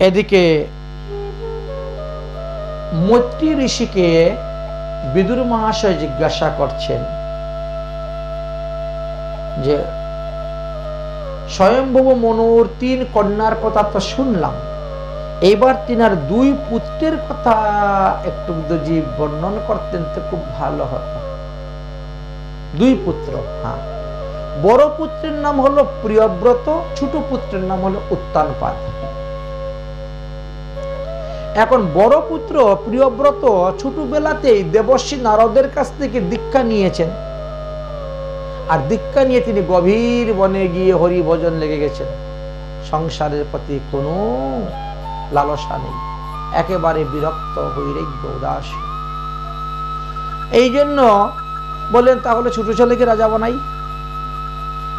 এদিকে মৈত্রী ঋষিকে বিদুর মহাশয় জিজ্ঞাসা করছেন যে স্বয়ম্ভব মনুর 3 কন্যার কথা তো শুনলাম, এইবার তিনার 2 পুত্রের কথা একটু যদি বর্ণন করতেন তো খুব ভালো হতো। 2 পুত্র, হ্যাঁ। বড় পুত্রের নাম হলো প্রিয়ব্রত, ছোট পুত্রের নাম হলো উত্তানপাদ। এখন বড় পুত্র প্রিয়ব্রত ছোটবেলাতেই দেবর্ষি নারদের কাছ থেকে দীক্ষা নিয়েছেন, আর দীক্ষা নিয়ে তিনি গভীর বনে গিয়ে হরি ভজন লেগে গেছেন। সংসারের প্রতি কোনো লালসা নেই, একেবারে বিরক্ত, বৈরাগ্য, উদাস। এই জন্য বললেন তাহলে ছোট ছেলেকে রাজা বানাই।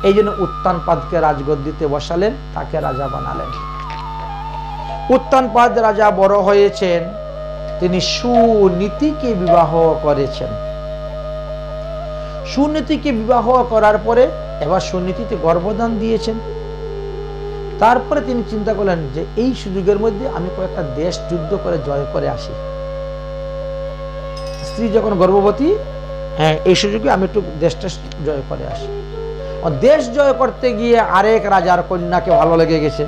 এই জন্য উত্তানপাদকে রাজগদ্দিতে বসালেন, তাকে রাজা বানালেন। উত্তানপাদ রাজা বড় হয়েছেন, তিনি সুনীতিকে বিবাহ করেছেন। সুনীতিকে বিবাহ করার পরে এবার সুনীতিতে গর্ভদান দিয়েছেন। তারপরে তিনি চিন্তা করলেন যে এই সুযোগের মধ্যে আমি কয়েকটা দেশ যুদ্ধ করে জয় করে আসি। স্ত্রী যখন গর্ভবতী, হ্যাঁ, এই সুযোগে আমি একটু দেশটা জয় করে আসি। দেশ জয় করতে গিয়ে আরেক রাজার কন্যাকে ভালো লেগে গেছে,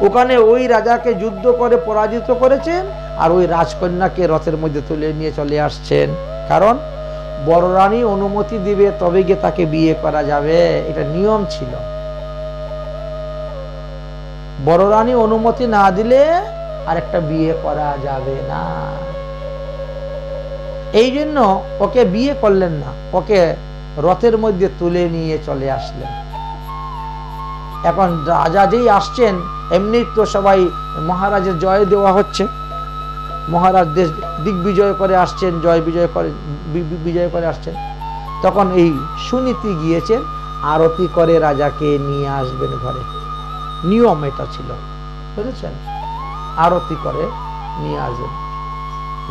ওখানে ওই রাজাকে যুদ্ধ করে পরাজিত করেছেন, আর ওই রাজকন্যাকে রথের মধ্যে তুলে নিয়ে চলে আসছেন। কারণ বড় রানী অনুমতি দিবে তবে গিয়ে তাকে বিয়ে করা যাবে, এটা নিয়ম ছিল। বড় রানী অনুমতি না দিলে আরেকটা বিয়ে করা যাবে না। এই জন্য ওকে বিয়ে করলেন না, ওকে রথের মধ্যে তুলে নিয়ে চলে আসলেন। এখন রাজা যেই আসছেন, এমনি তো সবাই মহারাজের জয় দেওয়া হচ্ছে। মহারাজ দেশ দিগ্বিজয় করে আসছেন, বিজয় করে আসছেন। তখন এই সুনীতি গিয়েছেন, আরতি করে রাজাকে নিয়ে আসবেন ঘরে। নিয়ম এটা ছিল, বুঝেছেন? আরতি করে নিয়ে আসবেন,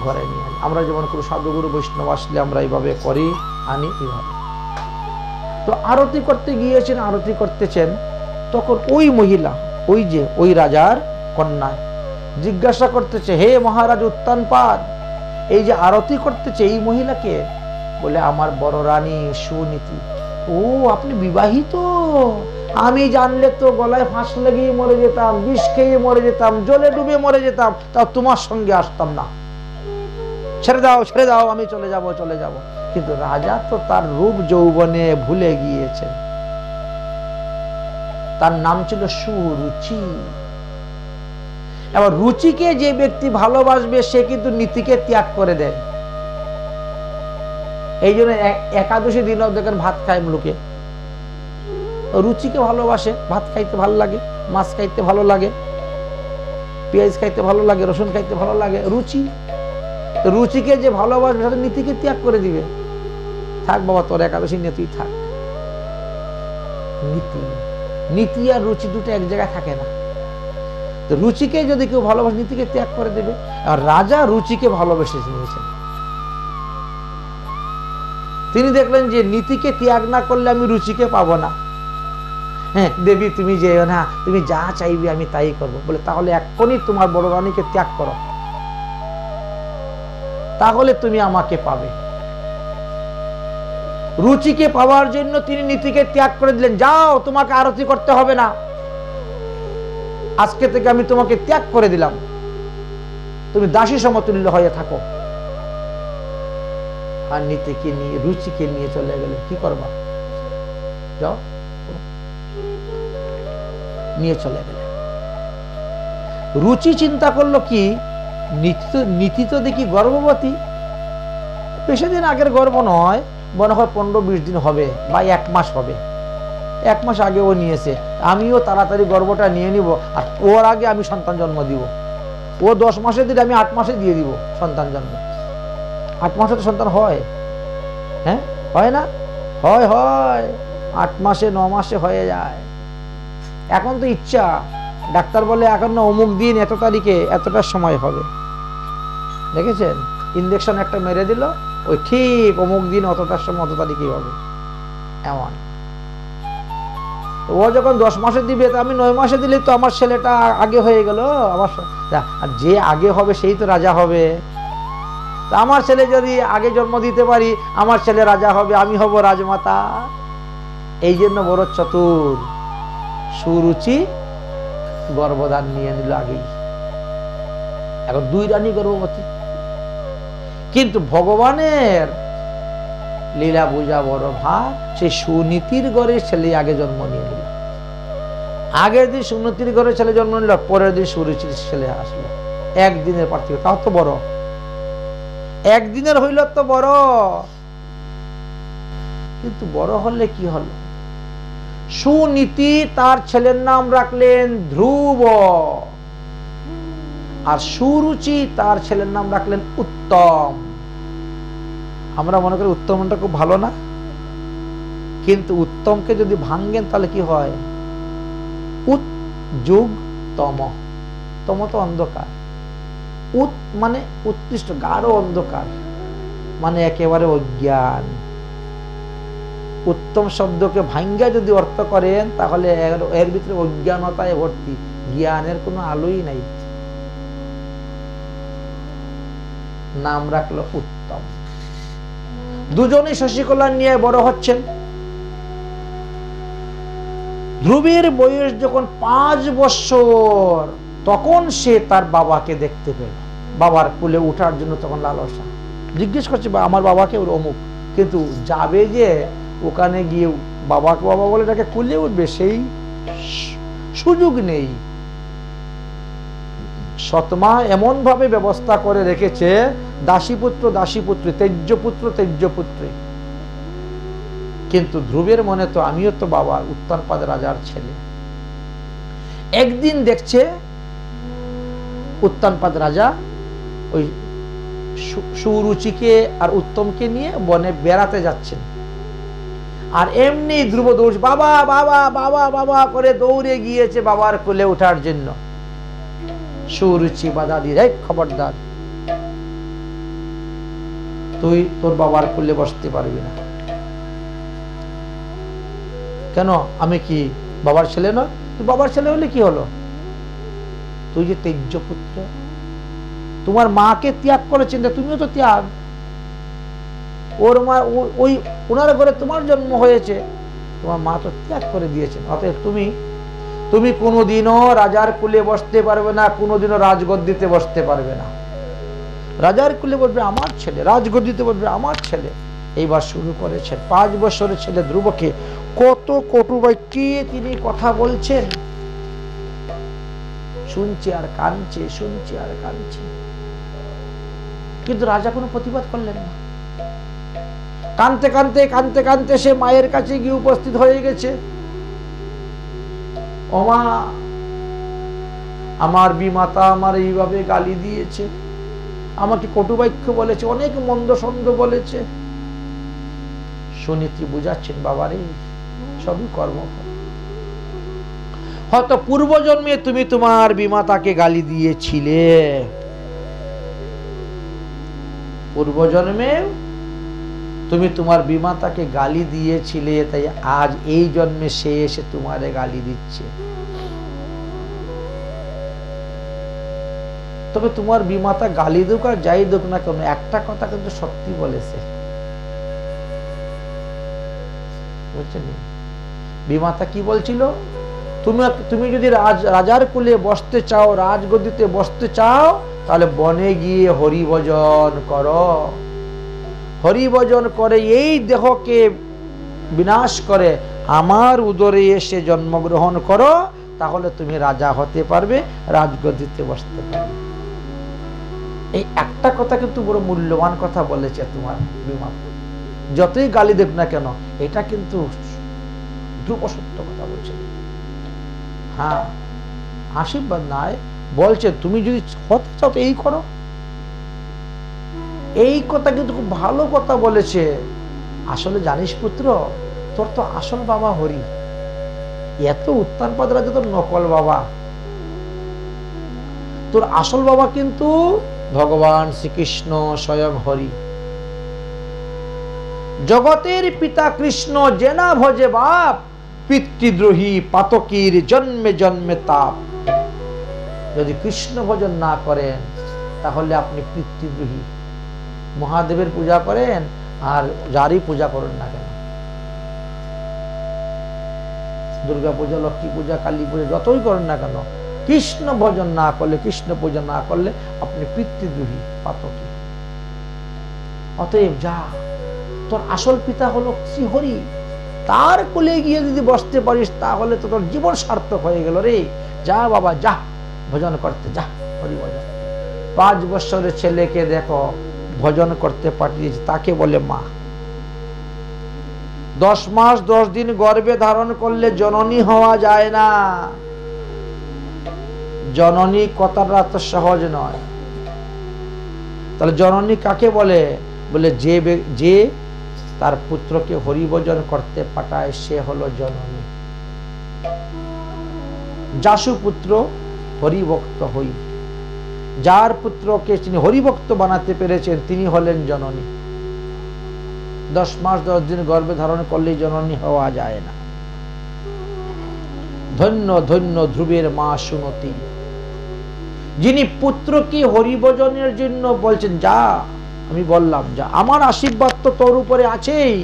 ঘরে নিয়ে আসবেন। আমরা যেমন কোনো সাধুগুরু বৈষ্ণব আসলে আমরা এইভাবে করি, আনি এইভাবে। তো আরতি করতে গিয়েছেন, আরতি করতেছেন, তখন ওই মহিলা, ওই রাজার কন্যা জিজ্ঞাসা করতেছে, হে মহারাজ উত্তানপাদ, এই যে আরতি করতেছে এই মহিলাকে? বলে আমার বড় রানী সুনীতি। ও, আপনি বিবাহিত? আমি জানলে তো গলায় ফাঁস লাগিয়ে মরে যেতাম, বিষ খেয়ে মরে যেতাম, জলে ডুবে মরে যেতাম, তাও তোমার সঙ্গে আসতাম না। ছেড়ে দাও, ছেড়ে দাও, আমি চলে যাব। কিন্তু রাজা তো তার রূপ যৌবনে ভুলে গিয়েছেন। তার নাম ছিল সুরুচি। এবার রুচিকে যে ব্যক্তি ভালোবাসবে সে কিন্তু নীতিকে ত্যাগ করে দেয়। এই জন্য একাদশী দিনও দেখেন ভাত খায় লোকে, রুচিকে ভালোবাসে। ভাত খাইতে ভালো লাগে, মাছ খাইতে ভালো লাগে, পেঁয়াজ খাইতে ভালো লাগে, রসুন খাইতে ভালো লাগে, রুচিকে যে ভালোবাসবে সে নীতিকে ত্যাগ করে দিবে। থাক বাবা, তোর একাদশী নিয়ে তুই থাক। নীতি আর রুচি দুটো এক জায়গায় থাকে না। রুচিকে যদি কেউ ভালোবাসে, নীতিকে ত্যাগ করে দেবে। আর রাজা রুচিকে ভালোবেসে নিয়েছেন। তিনি দেখলেন যে নীতিকে ত্যাগ না করলে আমি রুচিকে পাবো না। হ্যাঁ দেবী, তুমি যেও না, তুমি যা চাইবে আমি তাই করবো। বলে তাহলে এক্ষুনি তোমার বড় রানীকে ত্যাগ করো, তাহলে তুমি আমাকে পাবে। রুচিকে পাওয়ার জন্য তিনি নীতিকে ত্যাগ করে দিলেন। যাও, তোমাকে আরতি করতে হবে না, আজকে থেকে আমি তোমাকে ত্যাগ করে দিলাম, তুমি দাসী সমতুল্য হয়ে থাকো। আর নীতিকে নিয়ে, রুচিকে নিয়ে চলে গেলে কি করবা? যাও, নিয়ে চলে গেলে। রুচি চিন্তা করলো কি, নীতি তো দেখি গর্ভবতী, বেশি দিন আগের গর্ভ নয়, মনে হয় 15-20 দিন হবে বা 1 মাস হবে। 1 মাস আগে ও নিয়েছে, আমিও তাড়াতাড়ি গর্ভটা নিয়ে নিব, আর ওর আগে আমি সন্তান জন্ম দিব। ও 10 মাসে দিলে আমি 8 মাসে দিয়ে দিব সন্তান জন্ম। 8 মাসে তো সন্তান হয়, হ্যাঁ হয় না? হয়, 8 মাসে 9 মাসে হয়ে যায়। এখন তো ইচ্ছা, ডাক্তার বলে এখন না অমুক দিন এত তারিখে এতটার সময় হবে। দেখেছেন, ইনজেকশন একটা মেরে দিল, ওই ঠিক অমুক দিন অতটার সময় অত তারিখেই হবে। এমন ও যখন 10 মাসে দিবে, তো আমি 9 মাসে দিলে তো আমার ছেলেটা আগে হয়ে গেল। আর যে আগে হবে সেই তো রাজা হবে। তা আমার ছেলে যদি আগে জন্ম দিতে পারি, আমার ছেলে রাজা হবে, আমি হব রাজমাতা। এই জন্য বড় চতুর সুরুচি গর্ভধান নিয়ে নিল আগেই। এখন 2 রানী গর্ভবতী। কিন্তু ভগবানের লীলা বুঝা বড় ভাগ, সেই সুনীতির ঘরে ছেলে আগে জন্ম নিয়ে নিল। আগের দিন সুনীতির ঘরে ছেলে জন্ম নিল, পরের দিন সুরুচির ছেলে আসলো। একদিনের পার্থক্য, তাও তো বড়। একদিনের হইল তো বড়, কিন্তু বড় হলে কি হলো? সুনীতি তার ছেলের নাম রাখলেন ধ্রুব, আর সুরুচি তার ছেলের নাম রাখলেন উত্তম। আমরা মনে করি উত্তমটা খুব ভালো না, কিন্তু উত্তমকে যদি ভাঙ্গেন তাহলে কি হয়? উত যোগ তম, তম তো অন্ধকার, উত মানে উৎকৃষ্ট, গাঢ় অন্ধকার মানে একেবারে অজ্ঞান। উত্তম শব্দকে ভাঙ্গা যদি অর্থ করেন তাহলে এর ভিতরে অজ্ঞানতায় ভর্তি, জ্ঞানের কোনো আলোই নাই। নাম রাখলো উত্তম। দুজনেই শশীকলা নিয়ে বড় হচ্ছেন। ধ্রুবের বয়স যখন 5 বছর, তখন সে তার বাবাকে দেখতে পেল। বাবার কোলে উঠার জন্য তখন লালসা, জিজ্ঞেস করছে আমার বাবাকে অমুক, কিন্তু যাবে যে ওখানে গিয়ে বাবাকে বাবা বলে তাকে কোলে উঠবে সেই সুযোগ নেই। সৎমা এমন ভাবে ব্যবস্থা করে রেখেছে, দাসীপুত্র দাসীপুত্রী, তেজ্যপুত্র তেজ্যপুত্রী। কিন্তু ধ্রুবের মনে তো আমিও তো বাবা উত্তানপাদ রাজার ছেলে। একদিন দেখছে উত্তানপাদ রাজা ওই সুরুচিকে আর উত্তমকে নিয়ে বনে বেড়াতে যাচ্ছেন, আর এমনি ধ্রুব দৌড়, বাবা বাবা বাবা বাবা করে দৌড়ে গিয়েছে বাবার কোলে ওঠার জন্য। সুরুচি বাধা দিয়ে, খবরদার, তুই তোর বাবার কোলে বসতে পারবি না। কেন? আমি কি বাবার ছেলে নয়? তুই বাবার ছেলে হলে কি হলো? তুই যে তেজ্যপুত্র, তোমার মাকে ত্যাগ করেছেন, তুমিও তো ত্যাগ। ওর মা ওই ওনার ঘরে তোমার জন্ম হয়েছে, তোমার মা তো ত্যাগ করে দিয়েছেন। অতএব তুমি কোনোদিনও রাজার কুলে বসতে পারবে না, কোনোদিনও রাজগদ্দিতে বসতে পারবে না। রাজার কুলে বসবে আমার ছেলে, রাজগদ্দিতে বসবে আমার ছেলে। এইবার শুরু করেছেন 5 বছরের ছেলে ধ্রুবকে কত কটু বাক্যে তিনি কথা বলছেন। শুনছে আর কাঁদছে, শুনছে আর কাঁদছে, কিন্তু রাজা কোনো প্রতিবাদ করলেন না। কাঁদতে কাঁদতে কাঁদতে কাঁদতে সে মায়ের কাছে গিয়ে উপস্থিত হয়ে গেছে। ও মা, আমার বিমাতা আমার এইভাবে গালি দিয়েছে, আমাকে কটুবাক্য বলেছে, অনেক মন্দ সন্দ বলেছে। সুনীতি বুঝাচ্ছেন, বাবারে সবই কর্মফল। হয়তো পূর্বজন্মে তুমি তোমার বিমাতাকে গালি দিয়েছিলে, পূর্বজন্মে তুমি তোমার বিমাতাকে গালি দিয়েছিলে, তাই আজ এই জন্মে সে এসে তোমারে গালি দিচ্ছে। তবে তোমার বিমাতা গালি দুক আর যাই দুক না কেন, একটা কথা কিন্তু সত্যি বলেছে, বুঝছেন? বিমাতা কি বলছিল? তুমি যদি রাজার কুলে বসতে চাও, রাজগদ্দিতে বসতে চাও, তাহলে বনে গিয়ে হরিভজন করো। হরিভজন করে এই দেহকে বিনাশ করে আমার উদরে এসে জন্মগ্রহণ করো, তাহলে তুমি রাজা হতে পারবে, রাজগদ্দিতে বসতে পারবে। এই একটা কথা কিন্তু বড় মূল্যবান কথা বলেছে তোমার বিমাতা। যতই গালি দেখ না কেন, এটা কিন্তু ধ্রুব সত্য কথা বলছে। হ্যাঁ, আশীর্বাদ নয়, বলছে তুমি যদি হতে চাও তো এই করো। এই কথা কিন্তু খুব ভালো কথা বলেছে। আসলে জানিস পুত্র, তোর তো আসল বাবা হরি, এত উত্তানপাদ রাজা তোর নকল বাবা। তোর আসল বাবা কিন্তু ভগবান শ্রীকৃষ্ণ স্বয়ং হরি। জগতের পিতা কৃষ্ণ জেনা ভজে বাপ, পিতৃদ্রোহী পাতকীর জন্মে জন্মে তাপ। যদি কৃষ্ণ ভজন না করেন তাহলে আপনি পিতৃদ্রোহী। মহাদেবের পূজা করেন আর যারই পূজা করেন না কেন, দুর্গা পূজা, লক্ষ্মী পূজা, কালী পূজা যতই করেন না কেন, কৃষ্ণ ভজন না করলে, কৃষ্ণ পূজা না করলে আপনি পিতৃদ্রোহী, পাতকী। অতএব যা, তোর আসল পিতা হলো শ্রীহরি, তার কোলে গিয়ে যদি বসতে পারিস তাহলে তো তোর জীবন সার্থক হয়ে গেল রে। যা বাবা যা, ভজন করতে যা, হরি ভজন। 5 বছরের ছেলেকে দেখো ভজন করতে পাঠিয়েছে, তাকে বলে মা। 10 মাস 10 দিন গর্ভে ধারণ করলে জননী হওয়া যায় না। জননী কথাটা তো সহজ নয়। তাহলে জননী কাকে বলে? বলে যে তার পুত্রকে হরিভজন করতে পাঠায় সে হলো জননী। যাসু পুত্র হরিভক্ত হই, যার পুত্রকে তিনি হরিভক্ত বানাতে পেরেছেন তিনি হলেন জননী। 10 মাস 10 দিন গর্ভে ধারণ করলে জননী হওয়া যায় না। ধন্য ধন্য ধ্রুবের মা সুমতি, যিনি পুত্রকে হরিভজনের জন্য বলছেন যা, আমি বললাম যা, আমার আশীর্বাদ তো তোর উপরে আছেই।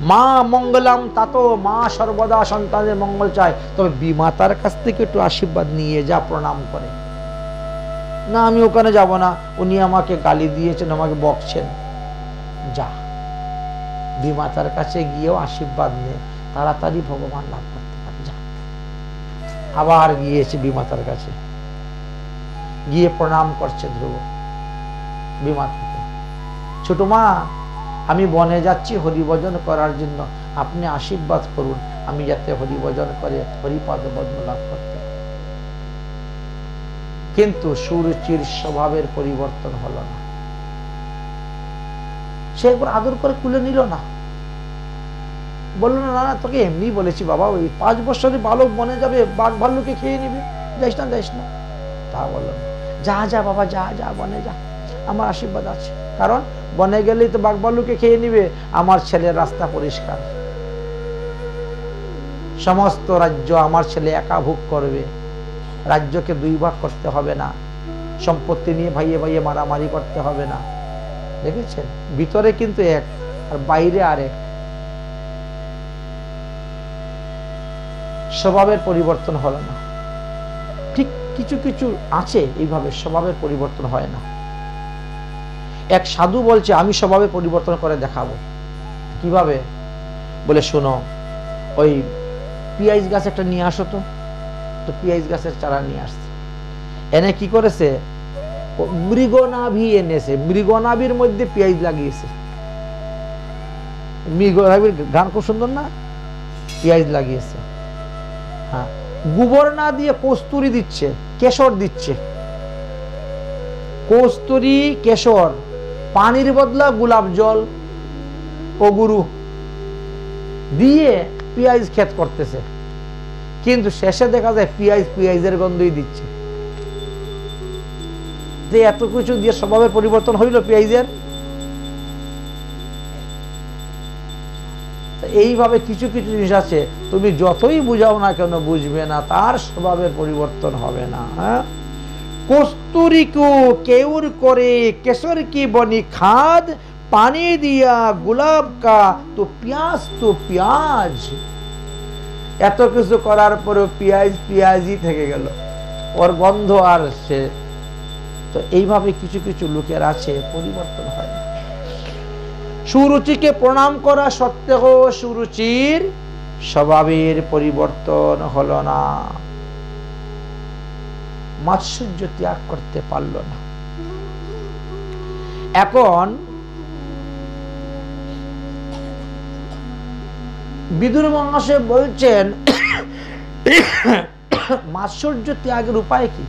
মা মঙ্গলাম তাতো, মা সর্বদা সন্তানের মঙ্গল চায়, তবে বিমাতার কাছ থেকে একটু আশীর্বাদ নিয়ে যা, প্রণাম করে। না আমি ওখানে যাব না, উনি আমাকে গালি দিয়েছেন, আমাকে বকছেন। যা, বিমাতার কাছে গিয়েও আশীর্বাদ নিয়ে তাড়াতাড়ি ভগবান লাভ করতে পারে। যা। আবার গিয়েছে বিমাতার কাছে, গিয়ে প্রণাম করছে ধ্রুব বিমাতাকে। ছোট মা, আমি বনে যাচ্ছি হরিভজন করার জন্য, আপনি আশীর্বাদ করুন আমি যাতে হরিভজন করে হরিপাদ পদ্ম লাভ করতে। কিন্তু সুরুচির স্বভাবের পরিবর্তন হলো না। সে একবার আদর করে কুলে নিল না, বললো না না তোকে এমনি বলেছি বাবা, ওই 5 বছরের বালক বনে যাবে, বাঘ ভাল্লুকে খেয়ে নিবে, যাইস না যাইস না। তা বললো না, যা যা বাবা যা যা, বনে যা, আমার আশীর্বাদ আছে। কারণ বনে গেলেই তো বাঘ ভাল্লুকে খেয়ে নিবে, আমার ছেলের রাস্তা পরিষ্কার, সমস্ত রাজ্য আমার ছেলে একা ভোগ করবে, রাজ্যকে 2 ভাগ করতে হবে না, সম্পত্তি নিয়ে ভাইয়ে ভাইয়ে মারামারি করতে হবে না। দেখেছেন, ভিতরে কিন্তু এক আর বাইরে আরেক। স্বভাবের পরিবর্তন হলো না। ঠিক কিছু কিছু আছে এইভাবে স্বভাবের পরিবর্তন হয় না। এক সাধু বলছে আমি স্বভাবে পরিবর্তন করে দেখাবো। কিভাবে? বলে শোনো, ওই পিঁয়াজ গাছ একটা নিয়ে আসো তো। পিঁয়াজ গাছের চারা নিয়ে আসছে, এনে কি করেছে, মৃগনাভি এনেছে, মৃগনাভির মধ্যে পেঁয়াজ লাগিয়েছে। মৃগনাভির গান খুব সুন্দর না, পেঁয়াজ লাগিয়েছে। হ্যাঁ, গোবর না দিয়ে কস্তুরি দিচ্ছে, কেশর দিচ্ছে, কস্তুরি কেশর, পানির বদলা গোলাপ জল ও গুরু দিয়ে পেঁয়াজ ক্ষেত করতেছে। কিন্তু শেষে দেখা যায় পেঁয়াজের গন্ধই দিচ্ছে। যে এত কিছু দিয়ে স্বভাবের পরিবর্তন হইল পেঁয়াজের। এইভাবে কিছু কিছু জিনিস আছে, তুমি যতই বুঝাও না কেন বুঝবে না, তার স্বভাবের পরিবর্তন হবে না। হ্যাঁ, কস্তুরি কো কেউর করে কেশর কি বনি খাদ, পানি দিয়া গোলাপ কা তো পেঁয়াজ। এত কিছু করার পরেও পেঁয়াজই থেকে গেল, ওর গন্ধ আর সে। তো এইভাবে কিছু কিছু লোকের আছে, পরিবর্তন হয় না। সুরুচিকে প্রণাম করা সত্ত্বেও সুরুচির স্বভাবের পরিবর্তন হলো না, মাৎসর্য ত্যাগ করতে পারল না। এখন বিদুর মহাশয় বলছেন মাৎসর্য ত্যাগের উপায় কি?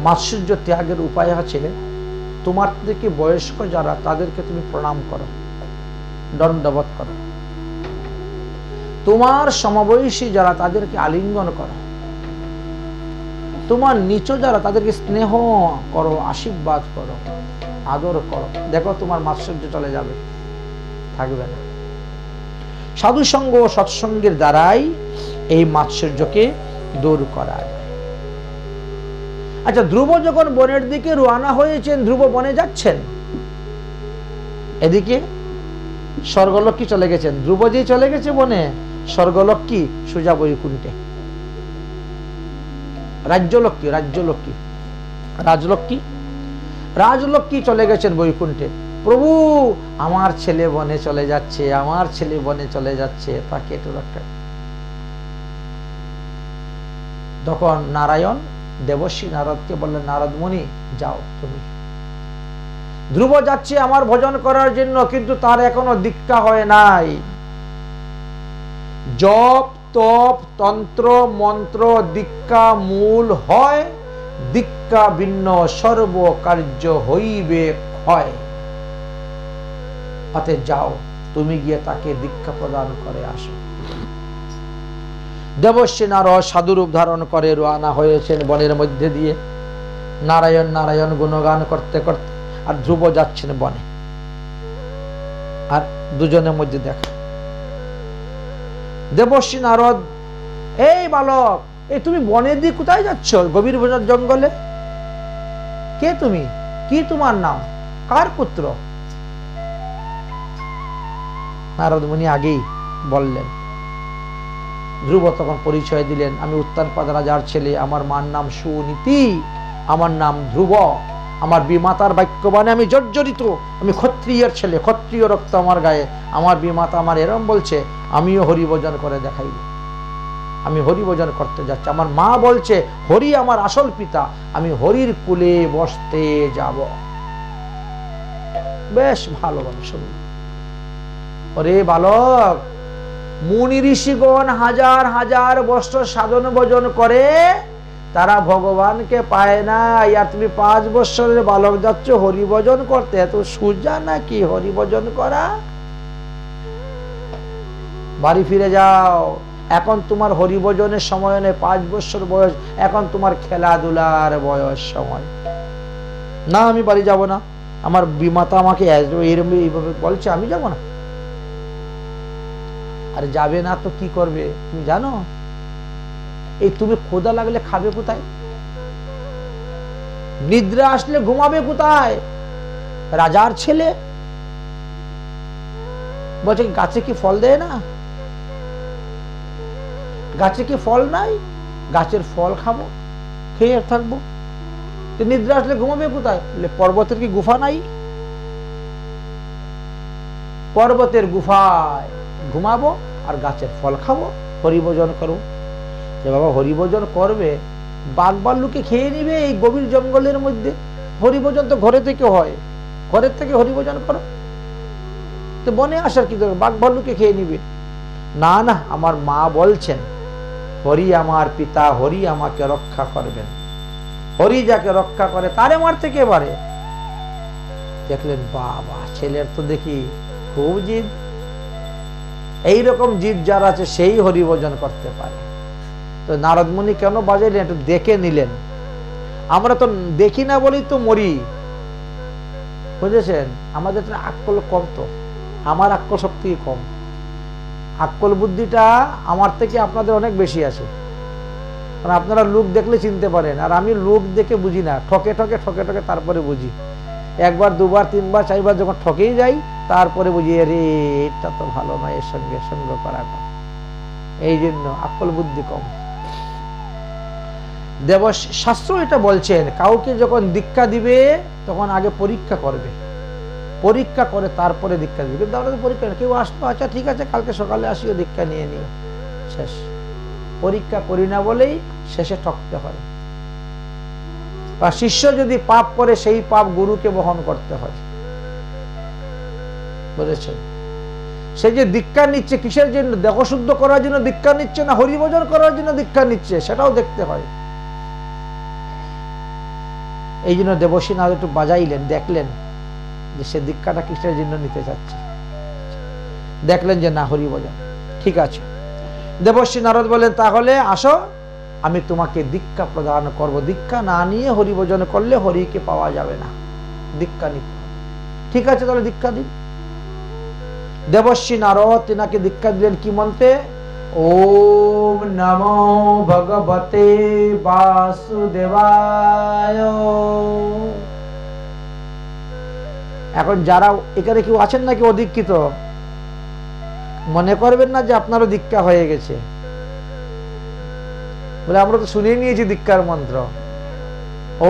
মাৎসর্য ত্যাগের উপায় আছে, তোমার থেকে বয়স্ক যারা তাদেরকে তুমি প্রণাম করো, দণ্ডবত করো। তোমার সমবয়সী যারা তাদেরকে আলিঙ্গন করো। তোমার নিচ যারা তাদেরকে স্নেহ করো, আশীর্বাদ করো, আদর করো। দেখো তোমার মাৎসর্য চলে যাবে, থাকবে না। সাধুসঙ্গ ও সৎসঙ্গের দ্বারাই এই মাৎসর্যকে দূর করা যায়। আচ্ছা, ধ্রুব যখন বনের দিকে রওনা হয়েছেন, ধ্রুব বনে যাচ্ছেন, এদিকে স্বর্গলোকী চলে গেছেন। ধ্রুব যে চলে গেছে বনে, স্বর্গলোকী সোজা বৈকুণ্ঠে। রাজলক্ষ্মী চলে গেছেন বৈকুণ্ঠে। প্রভু, আমার ছেলে বনে চলে যাচ্ছে, আমার ছেলে বনে চলে যাচ্ছে, তাকে একটু রক্ষা। তখন নারায়ণ দেবর্ষি নারদকে বললেন, নারদ মুনি, যাও তুমি। ধ্রুব যাচ্ছে আমার ভজন করার জন্য, কিন্তু তার এখনো দীক্ষা হয় নাই। জপ তপ তন্ত্র মন্ত্র দীক্ষা মূল হয়, দীক্ষা ভিন্ন সর্ব কার্য হইবে ক্ষয়। অতএব যাও, তুমি গিয়ে তাকে দীক্ষা প্রদান করে আসো। দেবর্ষি নারদ সাধুরূপ ধারণ করে রওনা হয়েছেন বনের মধ্যে দিয়ে, নারায়ণ নারায়ণ গুণগান করতে করতে। আর ধ্রুব যাচ্ছেন বনে। আর দুজনের মধ্যে দেখা। দেবর্ষি নারদ, এই বালক, এই তুমি বনের দিকে কোথায় যাচ্ছ? গভীর জঙ্গলে? কে তুমি? কি তোমার নাম? কার পুত্র? নারদ মুনি আগেই বললেন। ধ্রুব তখন পরিচয় দিলেন, আমি উত্তানপাদ রাজার ছেলে, আমার মার নাম সুনীতি, আমার নাম ধ্রুব, আমার বিমাতার বাক্যবাণে আমি জর্জরিত, আমি ক্ষত্রিয়ের ছেলে, ক্ষত্রিয় রক্ত আমার গায়ে। আমার বিমাতা আমার এরম বলছে, আমিও হরিভজন করে দেখাইব, আমি হরিভজন করতে যাচ্ছি। আমার মা বলছে হরি আমার আসল পিতা, আমি হরির কুলে বসতে যাব। বেশ ভালোভাবে শুনুন। ওরে বালক, মুনি ঋষিগণ হাজার হাজার বছর সাধন ভজন করে, তারা ভগবানকে পায় না। আর তুমি 5 বছরের বালক যাচ্ছ হরিভজন করতে? এত সোজা নাকি হরিভজন করা? বাড়ি ফিরে যাও, এখন তোমার হরিভজনের সময় নেই। 5 বছর বয়স, এখন তোমার খেলাধুলার বয়স, সময় না। আমি বাড়ি যাব না, আমার বিমাতা আমাকে এইরকম এইভাবে বলছে, আমি যাব না। আর যাবে না তো কি করবে তুমি জানো? এই তুমি ক্ষুধা লাগলে খাবে কোথায়? নিদ্রা আসলে ঘুমাবে কোথায়? রাজার ছেলে বলছে, গাছে কি ফল দেয় না? গাছে কি ফল নাই? গাছের ফল খাবো, খেয়ে থাকবো। নিদ্রা আসলে ঘুমাবে কোথায়? পর্বতের কি গুফা নাই? পর্বতের গুফায় ঘুমাবো আর গাছের ফল খাবো, হরিভজন করবো। যে বাবা হরিভজন করবে, বাঘ ভাল্লুকে খেয়ে নিবে এই গভীর জঙ্গলের মধ্যে। হরিভজন তো ঘরে থেকে হয়, ঘরের থেকে হরিভজন করো, তো বনে আসার কি দরকার? বাঘ ভাল্লুকে খেয়ে নিবে। না না, আমার মা বলছেন হরি আমার পিতা, হরি আমাকে রক্ষা করবেন, হরি যাকে রক্ষা করে তারে মারতে কে পারে? দেখলেন বাবা, ছেলের তো দেখি খুব জিদ। এইরকম জিদ যার আছে সেই হরিভজন করতে পারে। তো নারদ মুনি কেন বাজাইলেন? একটু দেখে নিলেন। আমরা তো দেখি না বলেই তো মরি, বুঝেছেন? আমাদের আক্কল কম, তো আমার আক্কল সব থেকে কম। আক্কল বুদ্ধিটা আমার থেকে আপনাদের অনেক বেশি আছে, কারণ আপনারা লোক দেখলে চিনতে পারেন, আর আমি লোক দেখে বুঝি না। ঠকে ঠকে ঠকে ঠকে তারপরে বুঝি। 1 বার 2 বার 3 বার 4 বার যখন ঠকেই যাই, তারপরে বুঝি আরে এটা তো ভালো নয়, এর সঙ্গে সঙ্গ করাটা। এই জন্য আক্কল বুদ্ধি কম। শাস্ত্র এটা বলছেন, কাউকে যখন দীক্ষা দিবে তখন আগে পরীক্ষা করবে, পরীক্ষা করে তারপরে দীক্ষা দিবে। কিন্তু আমরা তো পরীক্ষা, কেউ আসতো, আচ্ছা ঠিক আছে কালকে সকালে আসিও, দীক্ষা নিয়ে নিও, শেষ। পরীক্ষা করি না বলেই শেষে ঠকতে হয়। বা শিষ্য যদি পাপ করে, সেই পাপ গুরুকে বহন করতে হয়, বুঝেছেন? সে যে দীক্ষা নিচ্ছে কিসের জন্য? দেহশুদ্ধ করার জন্য দীক্ষা নিচ্ছে না হরিভজন করার জন্য দীক্ষা নিচ্ছে, সেটাও দেখতে হয়। এই জন্য দেবর্ষি নারদ একটু বাজাইলেন, দেখলেন যে সে দীক্ষাটা কিসের জন্য নিতে চাচ্ছে। দেখলেন যে না, হরিভজন, ঠিক আছে। দেবর্ষি নারদ বলেন, তাহলে আসো, আমি তোমাকে দীক্ষা প্রদান করব। দীক্ষা না নিয়ে হরিভজন করলে হরিকে পাওয়া যাবে না, দীক্ষা নিতে হবে। ঠিক আছে, তাহলে দীক্ষা দিন। দেবর্ষি নারদ তিনাকে দীক্ষা দিলেন কি মন্ত্রে? ওম নমো ভগবতে বাসুদেবায়। এখন যারা এখানে কেউ আছেন নাকি অদীক্ষিত, মনে করবেন না যে আপনারও দীক্ষা হয়ে গেছে, বলে আমরা তো শুনে নিয়েছি দীক্ষার মন্ত্র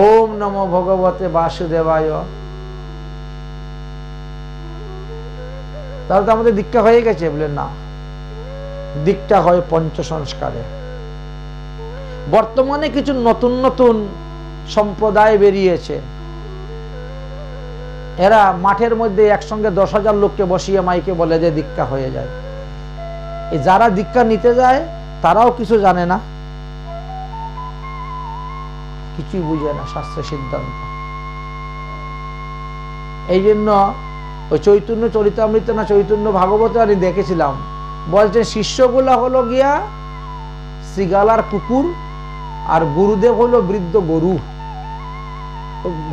ওম নমো ভগবতে বাসুদেবায়, তাহলে তো আমাদের দীক্ষা হয়ে গেছে। বলে না, দীক্ষা হয় পঞ্চ সংস্কারে। বর্তমানে কিছু নতুন নতুন সম্প্রদায় বেরিয়েছে, এরা মাঠের মধ্যে একসঙ্গে 10,000 লোককে বসিয়ে মাইকে বলে যে দীক্ষা হয়ে যায়। এই যারা দীক্ষা নিতে যায় তারাও কিছু জানে না, কিছুই বুঝে না শাস্ত্রের সিদ্ধান্ত। এই জন্য ওই চৈতন্য চরিতামৃত না চৈতন্য ভাগবত আমি দেখেছিলাম, বলছেন শিষ্যগুলা হলো গিয়া শ্রীগালার কুকুর আর গুরুদেব হলো বৃদ্ধ গরু।